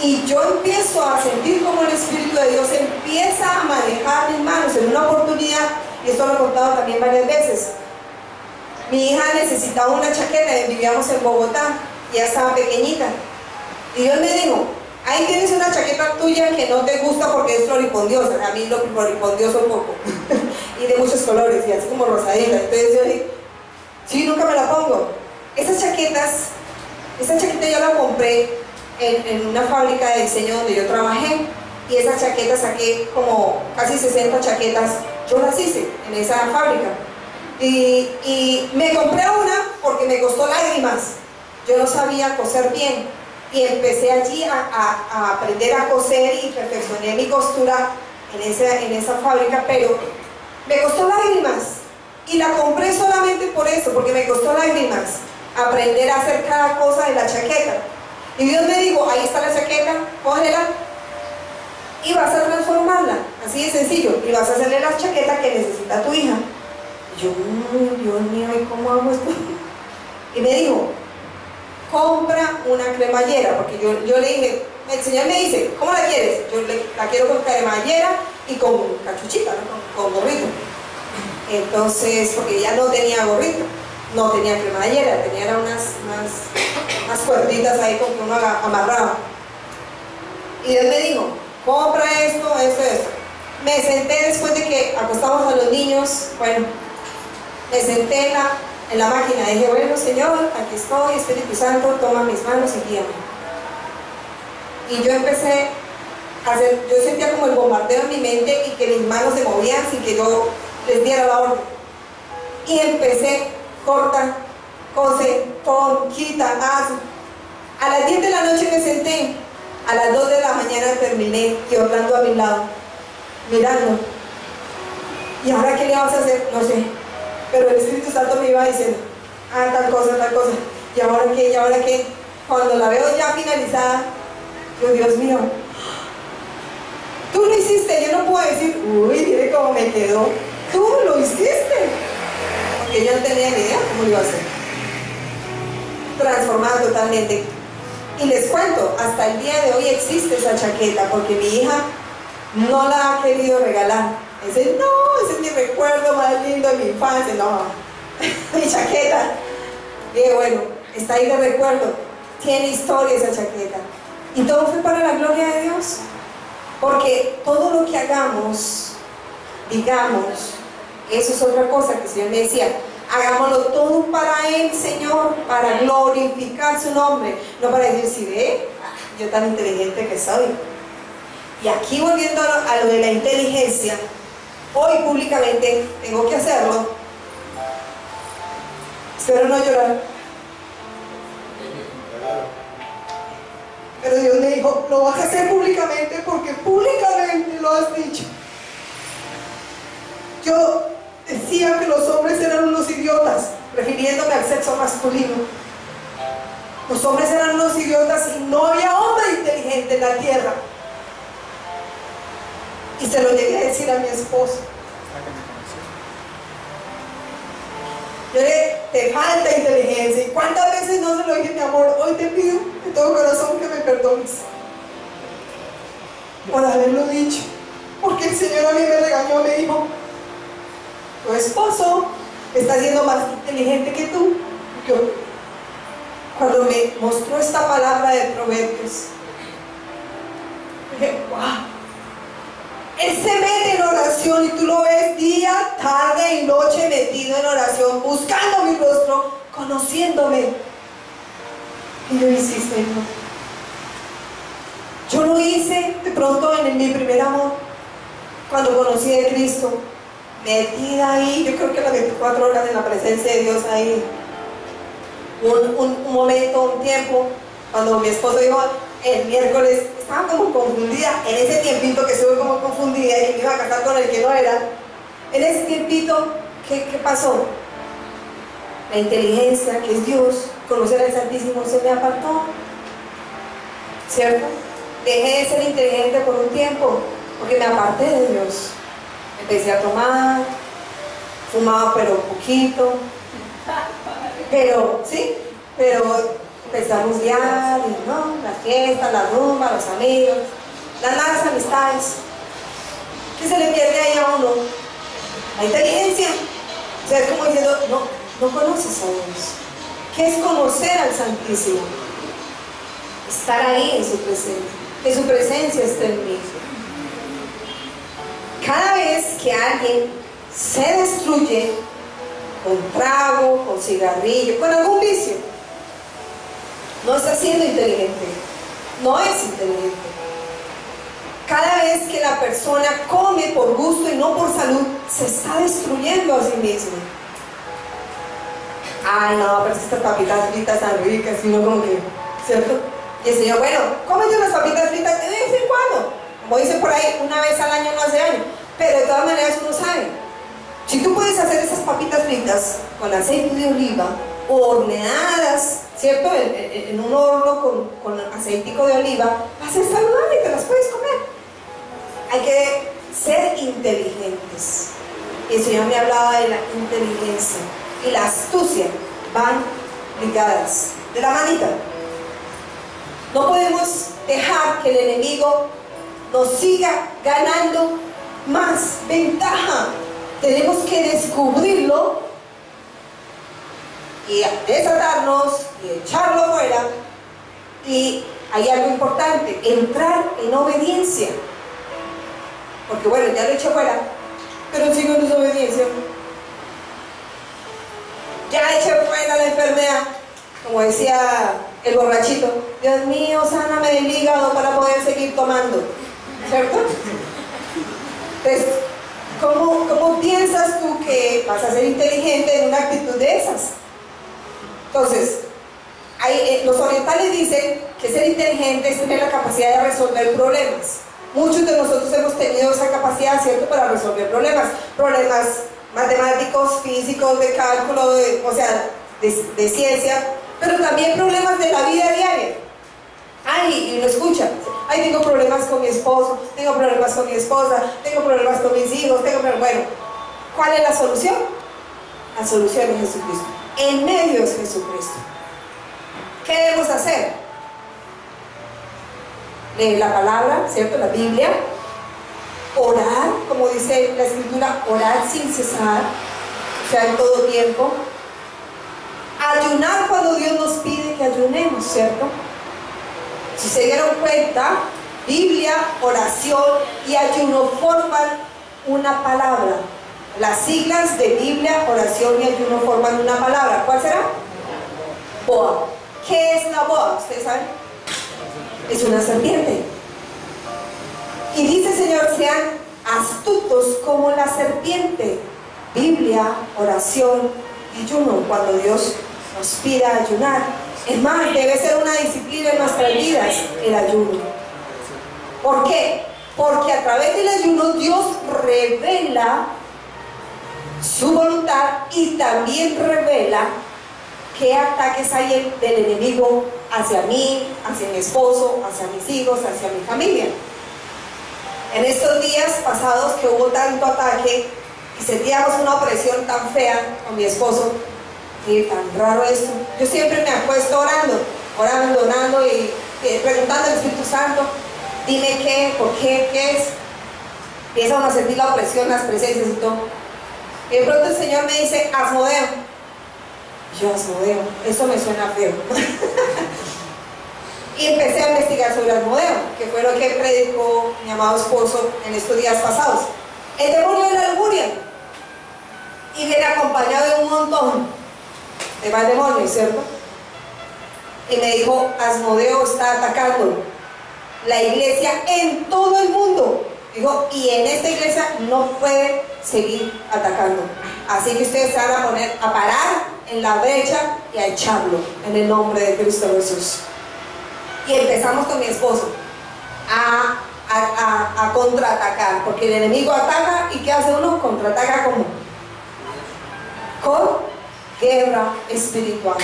Speaker 1: Y yo empiezo a sentir como el Espíritu de Dios empieza a manejar mis manos. En una oportunidad, y esto lo he contado también varias veces, mi hija necesitaba una chaqueta, vivíamos en Bogotá, y ella estaba pequeñita, y Dios me dijo, ahí tienes una chaqueta tuya que no te gusta porque es floripondiosa. A mí lo floripondioso poco y de muchos colores, y así como rosadita. Entonces yo dije, sí, nunca me la pongo. Esa chaqueta yo la compré en una fábrica de diseño donde yo trabajé, y esa chaqueta saqué como casi 60 chaquetas, yo las hice en esa fábrica, y me compré una porque me costó lágrimas. Yo no sabía coser bien y empecé allí a aprender a coser y perfeccioné mi costura en esa fábrica, pero me costó lágrimas, y la compré solamente por eso, porque me costó lágrimas aprender a hacer cada cosa de la chaqueta. Y Dios me dijo, ahí está la chaqueta, cógela y vas a transformarla, así de sencillo, y vas a hacerle la chaqueta que necesita tu hija. Y yo, Dios mío, ¿y cómo hago esto? Y me dijo, compra una cremallera, porque yo le dije, el Señor me dice, ¿cómo la quieres? Yo la quiero con cremallera y con cachuchita, ¿no? con gorrito. Entonces, porque ya no tenía gorrito. no tenía cremallera, tenía unas cuerditas ahí con que uno amarraba. Y Dios me dijo, compra esto. Me senté después de que acostamos a los niños, bueno, me senté en la máquina, dije, bueno Señor, aquí estoy, Espíritu Santo, toma mis manos y guíame. Y yo empecé a hacer, yo sentía como el bombardeo en mi mente y que mis manos se movían sin que yo les diera la orden. Y empecé, corta, cose, pon, quita, haz. A las 10 de la noche me senté, a las 2 de la mañana terminé y Orlando a mi lado, mirando. ¿Y ahora qué le vas a hacer? No sé. Pero el Espíritu Santo me iba diciendo, tal cosa, ¿y ahora qué? ¿Y ahora qué? Cuando la veo ya finalizada, yo, Dios mío, tú lo hiciste. Yo no puedo decir, uy, mire cómo me quedó. Tú lo hiciste. Porque yo no tenía ni idea cómo lo iba a hacer. Transformada totalmente. Y les cuento, hasta el día de hoy existe esa chaqueta, porque mi hija no la ha querido regalar. Dice, no, ese es mi recuerdo más lindo de mi infancia. No, mi chaqueta. Y bueno, está ahí de recuerdo. Tiene historia esa chaqueta. Y todo fue para la gloria de Dios. Porque todo lo que hagamos, digamos, eso es otra cosa que el Señor me decía, hagámoslo todo para Él, Señor, para glorificar su nombre. No para decir, si ve, yo tan inteligente que soy. Y aquí volviendo a lo de la inteligencia, hoy públicamente tengo que hacerlo. Espero no llorar. Pero Dios me dijo, lo vas a hacer públicamente porque públicamente lo has dicho. Yo decía que los hombres eran unos idiotas, refiriéndome al sexo masculino. Los hombres eran unos idiotas y no había hombre inteligente en la tierra. Y se lo llegué a decir a mi esposo. Yo le te falta inteligencia. ¿Y cuántas veces no se lo dije, mi amor? Hoy te pido de todo corazón que me perdones por haberlo dicho. Porque el Señor a mí me regañó, me dijo, tu esposo está siendo más inteligente que tú. Cuando me mostró esta palabra de Proverbios, dije, wow. Él se mete en oración y tú lo ves día, tarde y noche metido en oración, buscando mi rostro, conociéndome. Y yo hice, Señor. Yo lo hice de pronto en mi primer amor, cuando conocí a Cristo, metida ahí, yo creo que las 24 horas en la presencia de Dios ahí. Un momento, un tiempo, cuando mi esposo dijo, el miércoles, estaba como confundida, en ese tiempito que estuve como confundida y que me iba a casar con el que no era, en ese tiempito, ¿qué pasó? La inteligencia, que es Dios, conocer al Santísimo, se me apartó, ¿cierto? Dejé de ser inteligente por un tiempo, porque me aparté de Dios. Empecé a tomar, fumaba pero poquito, pero, ¿sí? Pero empecé a buscar, y no, las fiestas, la rumba, los amigos, las malas amistades. ¿Qué se le pierde ahí a uno? La inteligencia. O sea, es como diciendo, no conoces a Dios. ¿Qué es conocer al Santísimo? Estar ahí en su presencia, que su presencia esté en mí. Cada vez que alguien se destruye con trago, con cigarrillo, con algún vicio, no está siendo inteligente, no es inteligente. Cada vez que la persona come por gusto y no por salud, se está destruyendo a sí mismo. Ay, no, pero estas papitas fritas tan ricas, sino como que, ¿cierto? Y el Señor, bueno, cómete unas papitas fritas de vez en cuando, como dice por ahí, una vez al año no hace daño, pero de todas maneras uno sabe. Si tú puedes hacer esas papitas fritas con aceite de oliva o horneadas, ¿cierto? En un horno con aceitico de oliva, va a ser saludable y te las puedes comer. Hay que ser inteligentes. Y el Señor me hablaba de la inteligencia y la astucia, van ligadas de la manita. No podemos dejar que el enemigo nos siga ganando más ventaja. Tenemos que descubrirlo y desatarnos y echarlo fuera. Y hay algo importante, entrar en obediencia. Porque bueno, ya lo eché fuera, pero sigo en desobediencia. Ya eché fuera la enfermedad, como decía el borrachito. Dios mío, sáname del hígado para poder seguir tomando, ¿cierto? Entonces, ¿cómo piensas tú que vas a ser inteligente en una actitud de esas? Entonces, los orientales dicen que ser inteligente es tener la capacidad de resolver problemas. Muchos de nosotros hemos tenido esa capacidad, ¿cierto?, para resolver problemas matemáticos, físicos, de cálculo, de ciencia, pero también problemas de la vida diaria. Ay, y lo escucha. Ay, tengo problemas con mi esposo, tengo problemas con mi esposa, tengo problemas con mis hijos, bueno, ¿cuál es la solución? La solución es Jesucristo. En medio es Jesucristo. ¿Qué debemos hacer? Leer la palabra, ¿cierto?, la Biblia. Orar, como dice la Escritura, orar sin cesar, o sea, en todo tiempo. Ayunar cuando Dios nos pide que ayunemos, ¿cierto? Si se dieron cuenta, Biblia, oración y ayuno forman una palabra. Las siglas de Biblia, oración y ayuno forman una palabra. ¿Cuál será? Boa. ¿Qué es la boa? ¿Ustedes saben? Es una serpiente. Y dice el Señor, sean astutos como la serpiente. Biblia, oración y ayuno, cuando Dios nos pida ayunar. Es más, debe ser una disciplina en nuestras vidas el ayuno. ¿Por qué? Porque a través del ayuno Dios revela su voluntad y también revela qué ataques hay del enemigo hacia mí, hacia mi esposo, hacia mis hijos, hacia mi familia. En estos días pasados que hubo tanto ataque y sentíamos una opresión tan fea con mi esposo, y tan raro esto, yo siempre me acuesto orando y preguntando al Espíritu Santo, dime qué, por qué, qué es. Empieza uno a sentir la opresión, las presencias y todo. Y de pronto el Señor me dice, Asmodeo. Yo, Asmodeo, eso me suena feo. Y empecé a investigar sobre Asmodeo, que fue lo que predicó mi amado esposo en estos días pasados. El demonio de la lujuria. Y viene acompañado de un montón de más demonios, ¿cierto? Y me dijo, Asmodeo está atacando la iglesia en todo el mundo. Dijo, y en esta iglesia no puede seguir atacando. Así que ustedes se van a parar en la brecha y a echarlo en el nombre de Cristo Jesús. Y empezamos con mi esposo a contraatacar, porque el enemigo ataca y ¿qué hace uno? Contraataca como con guerra espiritual.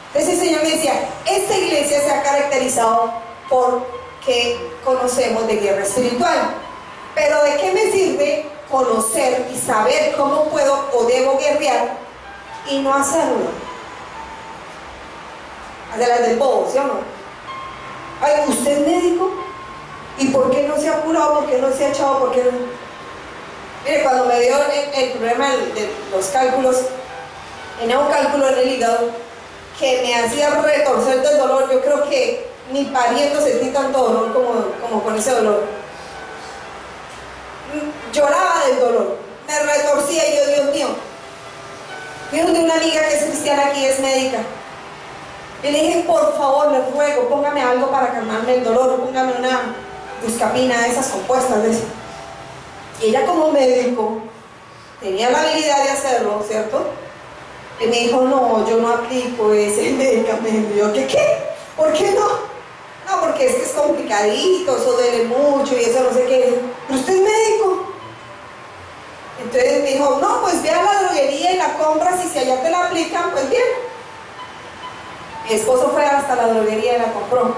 Speaker 1: Entonces el Señor me decía, esta iglesia se ha caracterizado porque conocemos de guerra espiritual, pero ¿de qué me sirve conocer y saber cómo puedo o debo guerrear y no hacerlo? Hacer las del bobo, ¿sí o no? Ay, ¿usted es médico? ¿Y por qué no se ha curado? ¿Por qué no se ha echado? ¿Por qué no? Mire, cuando me dio el problema de los cálculos, tenía un cálculo en el hígado que me hacía retorcer del dolor. Yo creo que ni pariendo sentí tanto dolor como con ese dolor. Lloraba del dolor, me retorcía y yo, Dios mío. Fui de una amiga que es cristiana aquí, es médica. Y le dije, por favor, le ruego, póngame algo para calmarme el dolor, póngame una buscapina de esas compuestas. De eso. Y ella como médico tenía la habilidad de hacerlo, ¿cierto? Y me dijo, no, yo no aplico ese medicamento. Y yo, ¿qué? ¿Por qué no? No, porque es que es complicadito, eso duele mucho y eso no sé qué. Pero usted es médico. Entonces me dijo, no, pues ve a la droguería y la compras y si allá te la aplican, pues bien. Mi esposo fue hasta la droguería y la compró.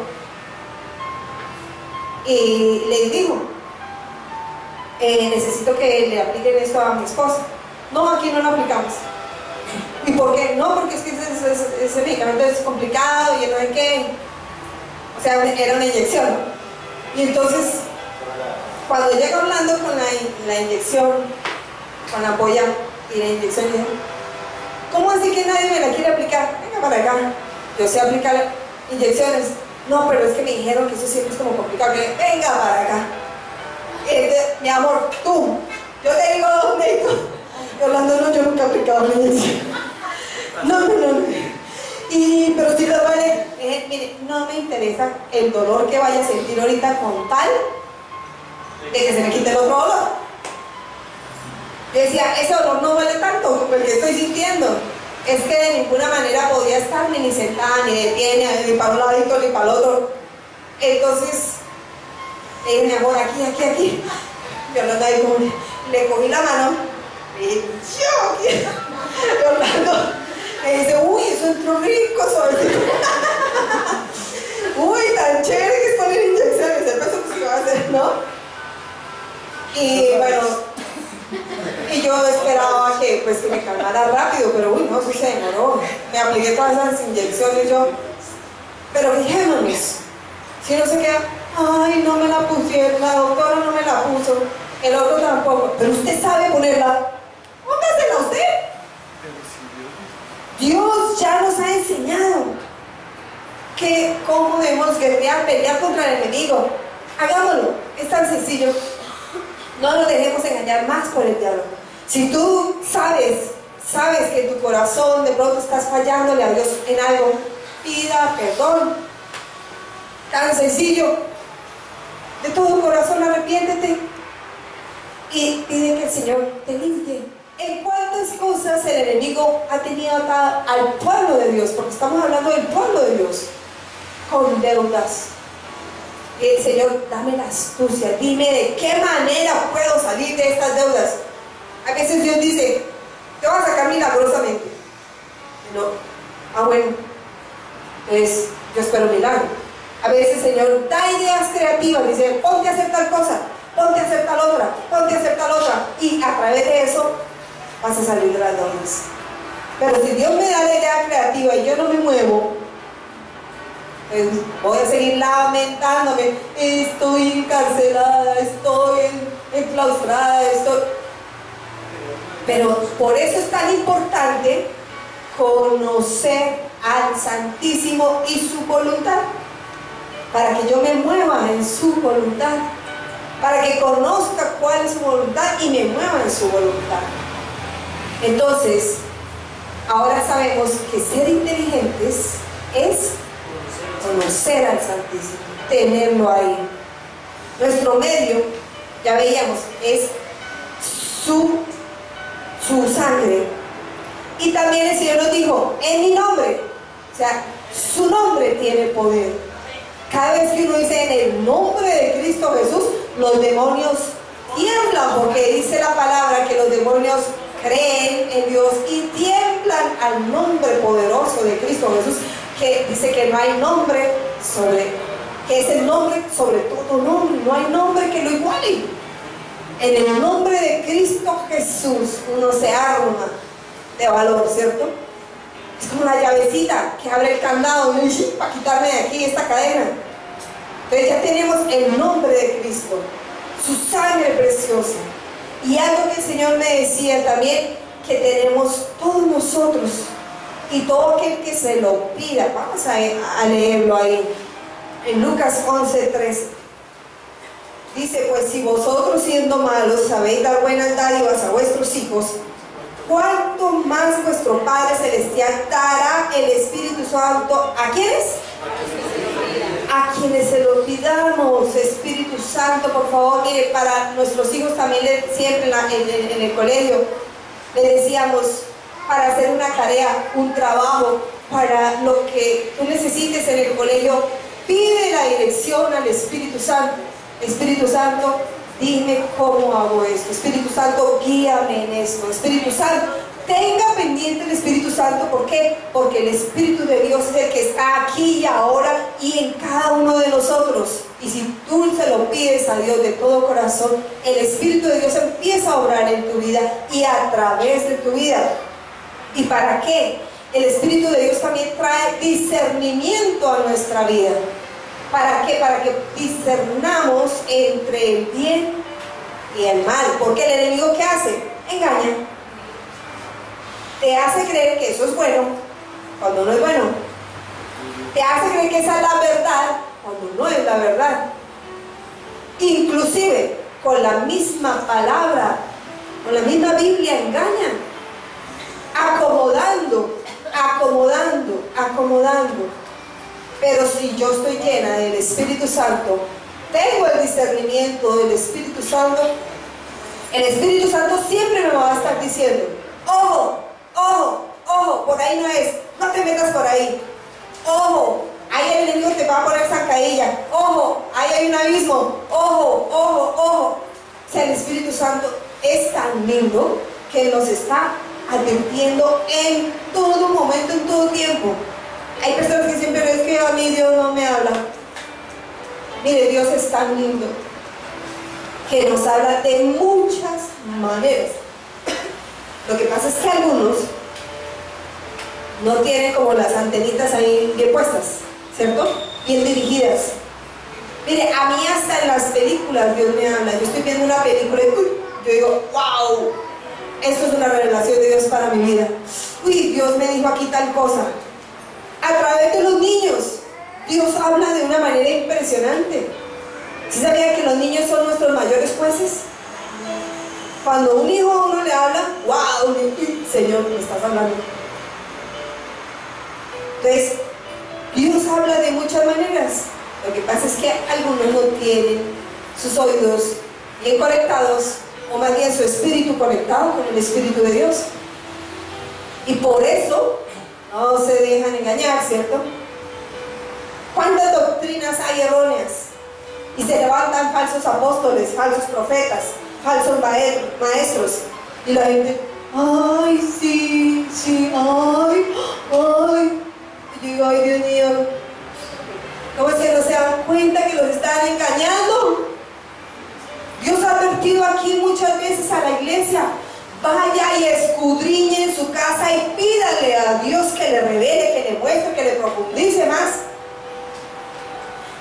Speaker 1: Y le dijo, necesito que le apliquen esto a mi esposa. No, aquí no lo aplicamos. ¿Y por qué? No, porque es que ese medicamento es complicado y no hay que... O sea, era una inyección. Y entonces, cuando llega hablando con la inyección, con la polla y la inyección, ¿Cómo así que nadie me la quiere aplicar? Venga para acá. Yo sé aplicar inyecciones. No, pero es que me dijeron que eso siempre es como complicado. Venga para acá. Mi amor, tú. Yo te digo dónde. Yolanda, no, yo nunca he aplicado la inyección. No. Pero si lo vale, mire, no me interesa el dolor que vaya a sentir ahorita con tal de que se me quite el otro dolor. Yo decía, ese dolor no duele tanto como el que estoy sintiendo. Es que de ninguna manera podía estarme ni sentada, ni de pie, ni para un ladito, ni para el otro. Entonces, mi amor, aquí. Yolanda dijo, le cogí la mano y yo, Yolanda, me dice, uy, eso entró rico, suavecito. Uy, tan chévere que es poner inyecciones, el peso que se va a hacer, ¿no? Y bueno, y yo esperaba que me calmara rápido, pero uy, no, eso se demoró. Me apliqué todas esas inyecciones yo. Pero fijémonos, si no se queda, ay, no me la pusieron, la doctora no me la puso, el otro tampoco, pero usted sabe ponerla, póngasela usted. Dios ya nos ha enseñado que cómo debemos guerrear, pelear contra el enemigo. Hagámoslo, es tan sencillo. No nos dejemos engañar más por el diablo. Si tú sabes que en tu corazón de pronto estás fallándole a Dios en algo, pida perdón. Tan sencillo. De todo corazón arrepiéntete y pide que el Señor te limpie. ¿En cuántas cosas el enemigo ha tenido atado al pueblo de Dios? Porque estamos hablando del pueblo de Dios. Con deudas. Señor, dame la astucia, dime de qué manera puedo salir de estas deudas. A veces Dios dice, te vas a sacar milagrosamente. No, bueno, entonces yo espero un milagro. A veces Señor da ideas creativas, dice, ponte a hacer tal cosa, ponte a hacer tal otra, ponte a hacer tal otra. Y a través de eso vas a salir de las deudas. Pero si Dios me da la idea creativa y yo no me muevo, voy a seguir lamentándome, estoy encarcelada, estoy enclaustrada, Pero por eso es tan importante conocer al Santísimo y su voluntad, para que yo me mueva en su voluntad, para que conozca cuál es su voluntad y me mueva en su voluntad. Entonces, ahora sabemos que ser inteligentes es conocer al Santísimo, tenerlo ahí. Nuestro medio, ya veíamos, es su sangre. Y también el Señor nos dijo, en mi nombre, o sea, su nombre tiene poder. Cada vez que uno dice en el nombre de Cristo Jesús, los demonios tiemblan, porque dice la palabra que los demonios creen en Dios y tiemblan al nombre poderoso de Cristo Jesús, que dice que no hay nombre que es el nombre sobre todo nombre, no hay nombre que lo iguale. En el nombre de Cristo Jesús uno se arma de valor, ¿cierto? Es como una llavecita que abre el candado para quitarme de aquí esta cadena. Entonces ya tenemos el nombre de Cristo, su sangre preciosa. Y algo que el Señor me decía también, que tenemos todos nosotros, y todo aquel que se lo pida. Vamos a leerlo ahí, en Lucas 11:13. Dice, pues si vosotros siendo malos sabéis dar buenas dádivas a vuestros hijos, ¿cuánto más vuestro Padre Celestial dará el Espíritu Santo? ¿A quiénes? A quienes se lo pidamos. Espíritu Santo, por favor. Mire, para nuestros hijos también siempre en el colegio les decíamos, para hacer una tarea, un trabajo, para lo que tú necesites en el colegio, pide la dirección al Espíritu Santo. Espíritu Santo, dime cómo hago esto. Espíritu Santo, guíame en esto. Espíritu Santo, tenga pendiente el Espíritu Santo. ¿Por qué? Porque el Espíritu de Dios es el que está aquí y ahora y en cada uno de nosotros. Y si tú se lo pides a Dios de todo corazón, el Espíritu de Dios empieza a obrar en tu vida y a través de tu vida. ¿Y para qué? El Espíritu de Dios también trae discernimiento a nuestra vida. ¿Para qué? Para que discernamos entre el bien y el mal. Porque el enemigo, ¿qué hace? Engaña. te hace creer que eso es bueno cuando no es bueno. Te hace creer que esa es la verdad cuando no es la verdad. Inclusive con la misma palabra, con la misma Biblia engañan, acomodando. Pero si yo estoy llena del Espíritu Santo, tengo el discernimiento del Espíritu Santo, el Espíritu Santo siempre me va a estar diciendo: ojo, ojo, ojo, por ahí no es, no te metas por ahí. Ojo, ahí el enemigo te va a poner zancadilla. Ojo, ahí hay un abismo. Ojo, ojo, ojo. O sea, el Espíritu Santo es tan lindo que nos está advirtiendo en todo momento, en todo tiempo. Hay personas que siempre ven que a mí Dios no me habla. Mire, Dios es tan lindo que nos habla de muchas maneras. Lo que pasa es que algunos no tienen como las antenitas ahí bien puestas, ¿cierto? Bien dirigidas. Mire, a mí hasta en las películas Dios me habla. Yo estoy viendo una película y yo digo: wow, esto es una revelación de Dios para mi vida. Uy, Dios me dijo aquí tal cosa. A través de los niños, Dios habla de una manera impresionante. ¿Sí sabían que los niños son nuestros mayores jueces? Cuando un hijo a uno le habla: wow, Señor, me estás hablando. Entonces, Dios habla de muchas maneras. Lo que pasa es que algunos no tienen sus oídos bien conectados, o más bien su espíritu conectado con el Espíritu de Dios. Y por eso no se dejan engañar, ¿cierto? ¿Cuántas doctrinas hay erróneas? Y se levantan falsos apóstoles, falsos profetas, falsos maestros. Y la gente: ay, sí, sí, ay, ay. Y digo: ay, Dios mío, ¿cómo es que no se dan cuenta que los están engañando? Dios ha advertido aquí muchas veces a la iglesia: vaya y escudriñe en su casa y pídale a Dios que le revele, que le muestre, que le profundice más.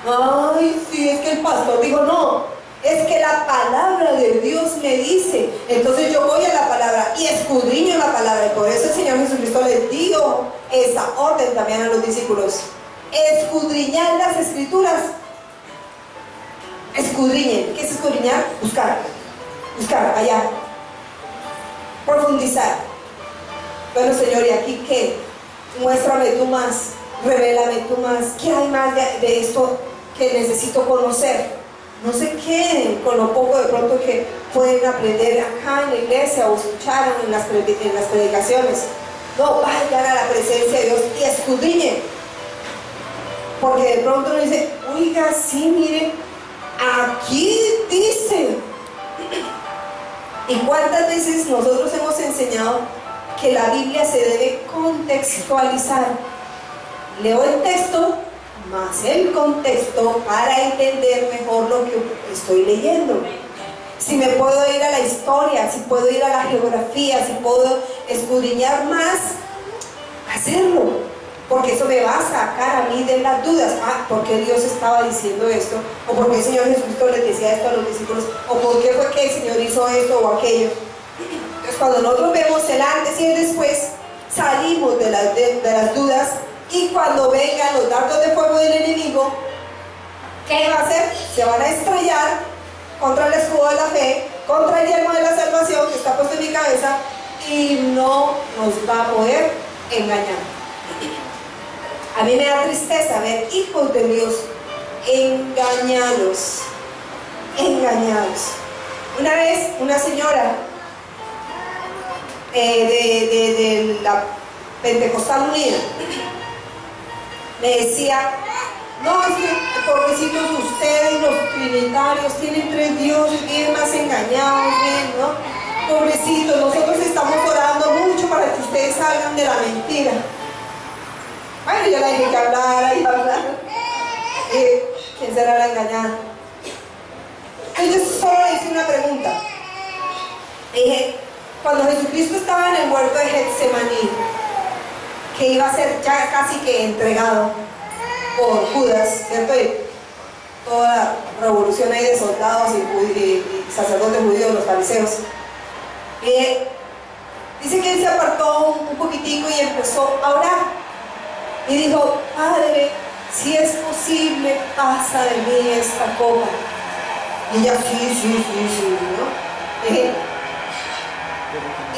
Speaker 1: Ay, sí, es que el pastor dijo. No, es que la palabra de Dios me dice. Entonces yo voy a la palabra y escudriño la palabra. Y por eso el Señor Jesucristo les dio esa orden también a los discípulos: escudriñar las Escrituras. Escudriñen. ¿Qué es escudriñar? Buscar, hallar, profundizar. Bueno, Señor, ¿y aquí qué? Muéstrame tú más, revélame tú más. ¿Qué hay más de esto que necesito conocer? No se queden con lo poco de pronto que pueden aprender acá en la iglesia o escucharon en las predicaciones. No, vayan a la presencia de Dios y escudriñen. Porque de pronto uno dice: oiga, sí, miren, aquí dice. ¿Y cuántas veces nosotros hemos enseñado que la Biblia se debe contextualizar? Leo el texto más el contexto para entender mejor lo que estoy leyendo. Si me puedo ir a la historia, si puedo ir a la geografía, si puedo escudriñar más, hacerlo. Porque eso me va a sacar a mí de las dudas. ¿Por qué Dios estaba diciendo esto? ¿O por qué el Señor Jesucristo les decía esto a los discípulos? ¿O por qué fue que el Señor hizo esto o aquello? Entonces, cuando nosotros vemos el antes y el después, salimos de las dudas. Y cuando vengan los dardos de fuego del enemigo, ¿qué va a hacer? Se van a estrellar contra el escudo de la fe, contra el yelmo de la salvación que está puesto en mi cabeza, y no nos va a poder engañar. A mí me da tristeza ver hijos de Dios engañados. Una vez una señora de la Pentecostal Unida me decía: no, es que pobrecitos ustedes, los trinitarios, tienen 3 dioses, bien más engañados, bien, ¿no? Pobrecitos, nosotros estamos orando mucho para que ustedes salgan de la mentira. Bueno, yo le dije que hablara y hablara. ¿Quién será la engañada? Entonces yo solo le hice una pregunta. Le dije: cuando Jesucristo estaba en el huerto de Getsemaní, que iba a ser ya casi que entregado por Judas, ¿cierto? Y toda la revolución ahí de soldados y sacerdotes judíos, los fariseos. Dice que él se apartó un poquitico y empezó a orar. Y dijo, Padre, si es posible, pasa de mí esta copa. Y ella, sí, ¿no?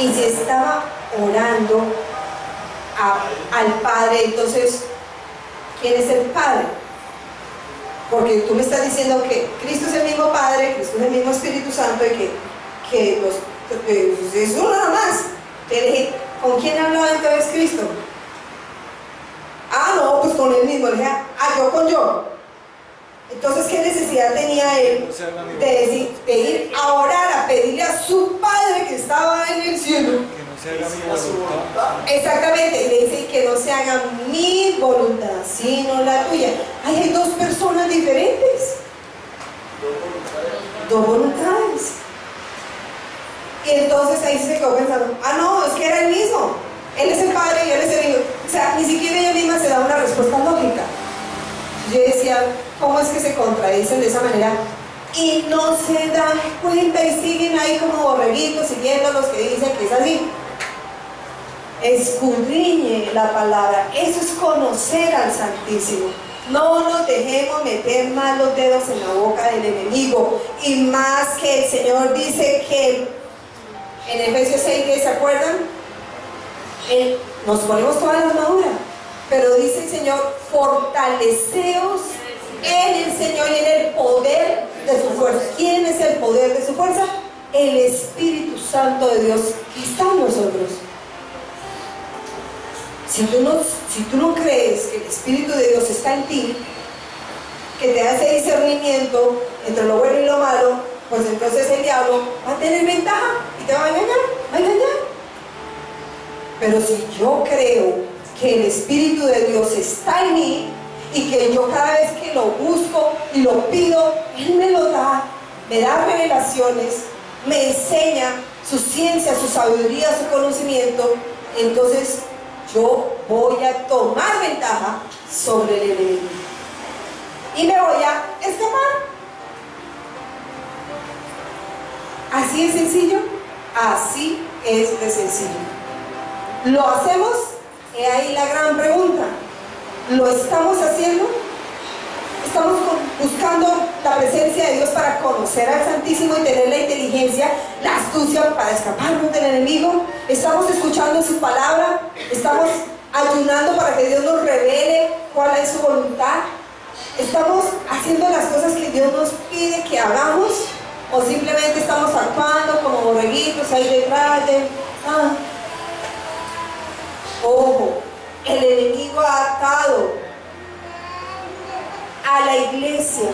Speaker 1: Y se estaba orando al Padre. Entonces, ¿quién es el Padre? Porque tú me estás diciendo que Cristo es el mismo Padre, Cristo es el mismo Espíritu Santo, y que es uno nada más. Te dije, ¿con quién hablaba entonces Cristo? Ah, no, pues con él mismo. Le dije, yo con yo. Entonces, ¿qué necesidad tenía él de ir a orar, a pedirle a su Padre que estaba en el cielo?
Speaker 2: Que no se haga mi voluntad.
Speaker 1: Exactamente, y le dice que no se haga mi voluntad, sino la tuya. Ay, hay dos personas diferentes. Dos voluntades. Y entonces ahí se quedó pensando, no, es que era el mismo. Él es el Padre y él es el Hijo. O sea, ni siquiera ella misma se da una respuesta lógica. Yo decía, ¿cómo es que se contradicen de esa manera? Y no se dan cuenta y siguen ahí como borreguitos siguiendo a los que dicen que es así. Escudriñe la palabra. Eso es conocer al Santísimo. No nos dejemos meter más los dedos en la boca del enemigo. Y más que el Señor dice que en Efesios 6, ¿se acuerdan? Nos ponemos toda la armadura, pero dice el Señor, fortaleceos en el Señor y en el poder de su fuerza. ¿Quién es el poder de su fuerza? El Espíritu Santo de Dios que está en nosotros. Si tú no crees que el Espíritu de Dios está en ti, que te hace discernimiento entre lo bueno y lo malo, pues entonces el diablo va a tener ventaja y te va a engañar. Pero si yo creo que el Espíritu de Dios está en mí y que yo cada vez que lo busco y lo pido, Él me lo da, me da revelaciones, me enseña su ciencia, su sabiduría, su conocimiento, entonces yo voy a tomar ventaja sobre el enemigo y me voy a escapar. Así es sencillo, así es de sencillo. ¿Lo hacemos? He ahí la gran pregunta. ¿Lo estamos haciendo? ¿Estamos buscando la presencia de Dios para conocer al Santísimo y tener la inteligencia, la astucia para escaparnos del enemigo? ¿Estamos escuchando su palabra? ¿Estamos ayunando para que Dios nos revele cuál es su voluntad? ¿Estamos haciendo las cosas que Dios nos pide que hagamos? ¿O simplemente estamos actuando como borreguitos ahí detrás de... Ojo, el enemigo ha atado a la iglesia.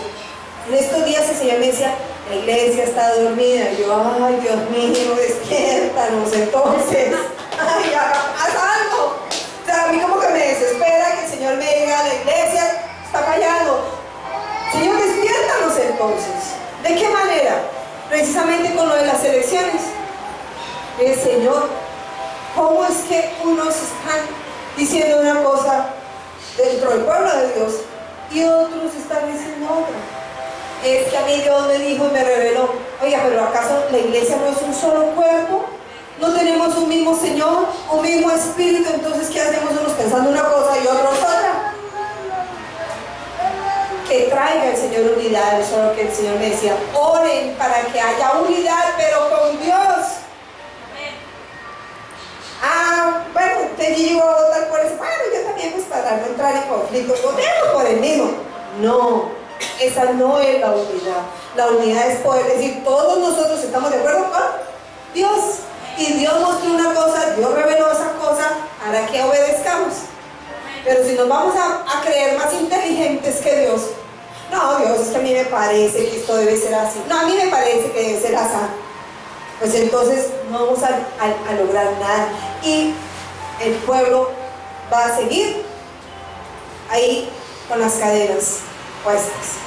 Speaker 1: En estos días el Señor me decía, la iglesia está dormida. Y yo, ay, Dios mío, despiértanos entonces. Ay, haz algo. O sea, a mí como que me desespera que el Señor me diga, la iglesia está fallando. Señor, despiértanos entonces. ¿De qué manera? Precisamente con lo de las elecciones. Señor, ¿cómo es que unos están diciendo una cosa dentro del pueblo de Dios y otros están diciendo otra? Es que a mí Dios me dijo y me reveló. Oiga, pero ¿acaso la iglesia no es un solo cuerpo? ¿No tenemos un mismo Señor, un mismo Espíritu? Entonces, ¿qué hacemos unos pensando una cosa y otros otra? Que traiga el Señor unidad. Eso es lo que el Señor me decía. Oren para que haya unidad, pero con Dios. Bueno, usted iba a votar por eso. Bueno, yo también, pues para no entrar en conflicto, votemos por el mismo. No, esa no es la unidad. La unidad es poder decir, todos nosotros estamos de acuerdo con Dios. Y Dios mostró una cosa, Dios reveló esa cosa, para que obedezcamos. Pero si nos vamos a creer más inteligentes que Dios, no, Dios, es que a mí me parece que esto debe ser así. No, a mí me parece que debe ser así. Pues entonces no vamos a lograr nada. Y el pueblo va a seguir ahí con las cadenas puestas.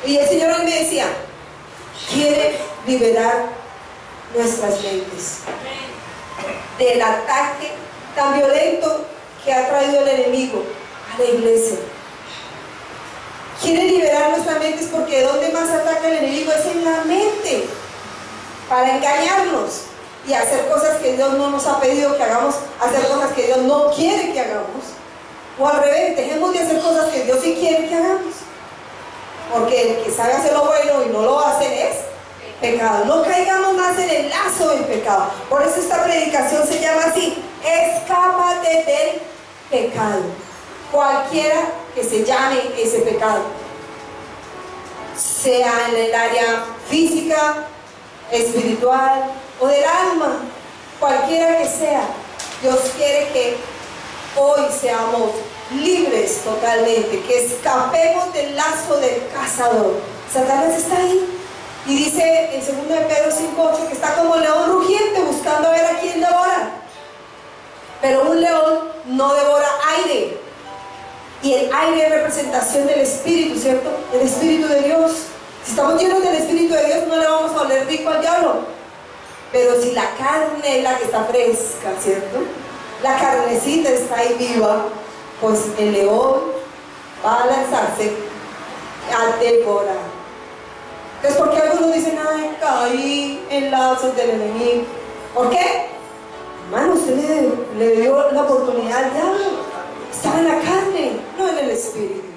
Speaker 1: Y el Señor hoy me decía, quiere liberar nuestras mentes del ataque tan violento que ha traído el enemigo a la iglesia. Quiere liberar nuestras mentes porque ¿dónde más ataca el enemigo? Es en la mente, para engañarnos. y hacer cosas que Dios no nos ha pedido que hagamos, hacer cosas que Dios no quiere que hagamos. O al revés, dejemos de hacer cosas que Dios sí quiere que hagamos. Porque el que sabe hacer lo bueno y no lo hace es pecado. No caigamos más en el lazo del pecado. Por eso esta predicación se llama así: escápate del pecado. Cualquiera que se llame ese pecado, sea en el área física, espiritual o del alma, cualquiera que sea, Dios quiere que hoy seamos libres totalmente, que escapemos del lazo del cazador. Satanás está ahí y dice en 2 de Pedro 5:8 que está como león rugiente buscando a ver a quién devora. Pero un león no devora aire, y el aire es representación del Espíritu, ¿cierto? El Espíritu de Dios. Si estamos llenos del Espíritu de Dios, no le vamos a oler rico al diablo. Pero si la carne es la que está fresca, ¿cierto? La carnecita está ahí viva, pues el león va a lanzarse a devorar. Entonces, ¿por qué algunos dicen, ay, caí en lazos del enemigo? ¿Por qué? Hermano, usted le dio la oportunidad al diablo. Estaba en la carne, no en el Espíritu.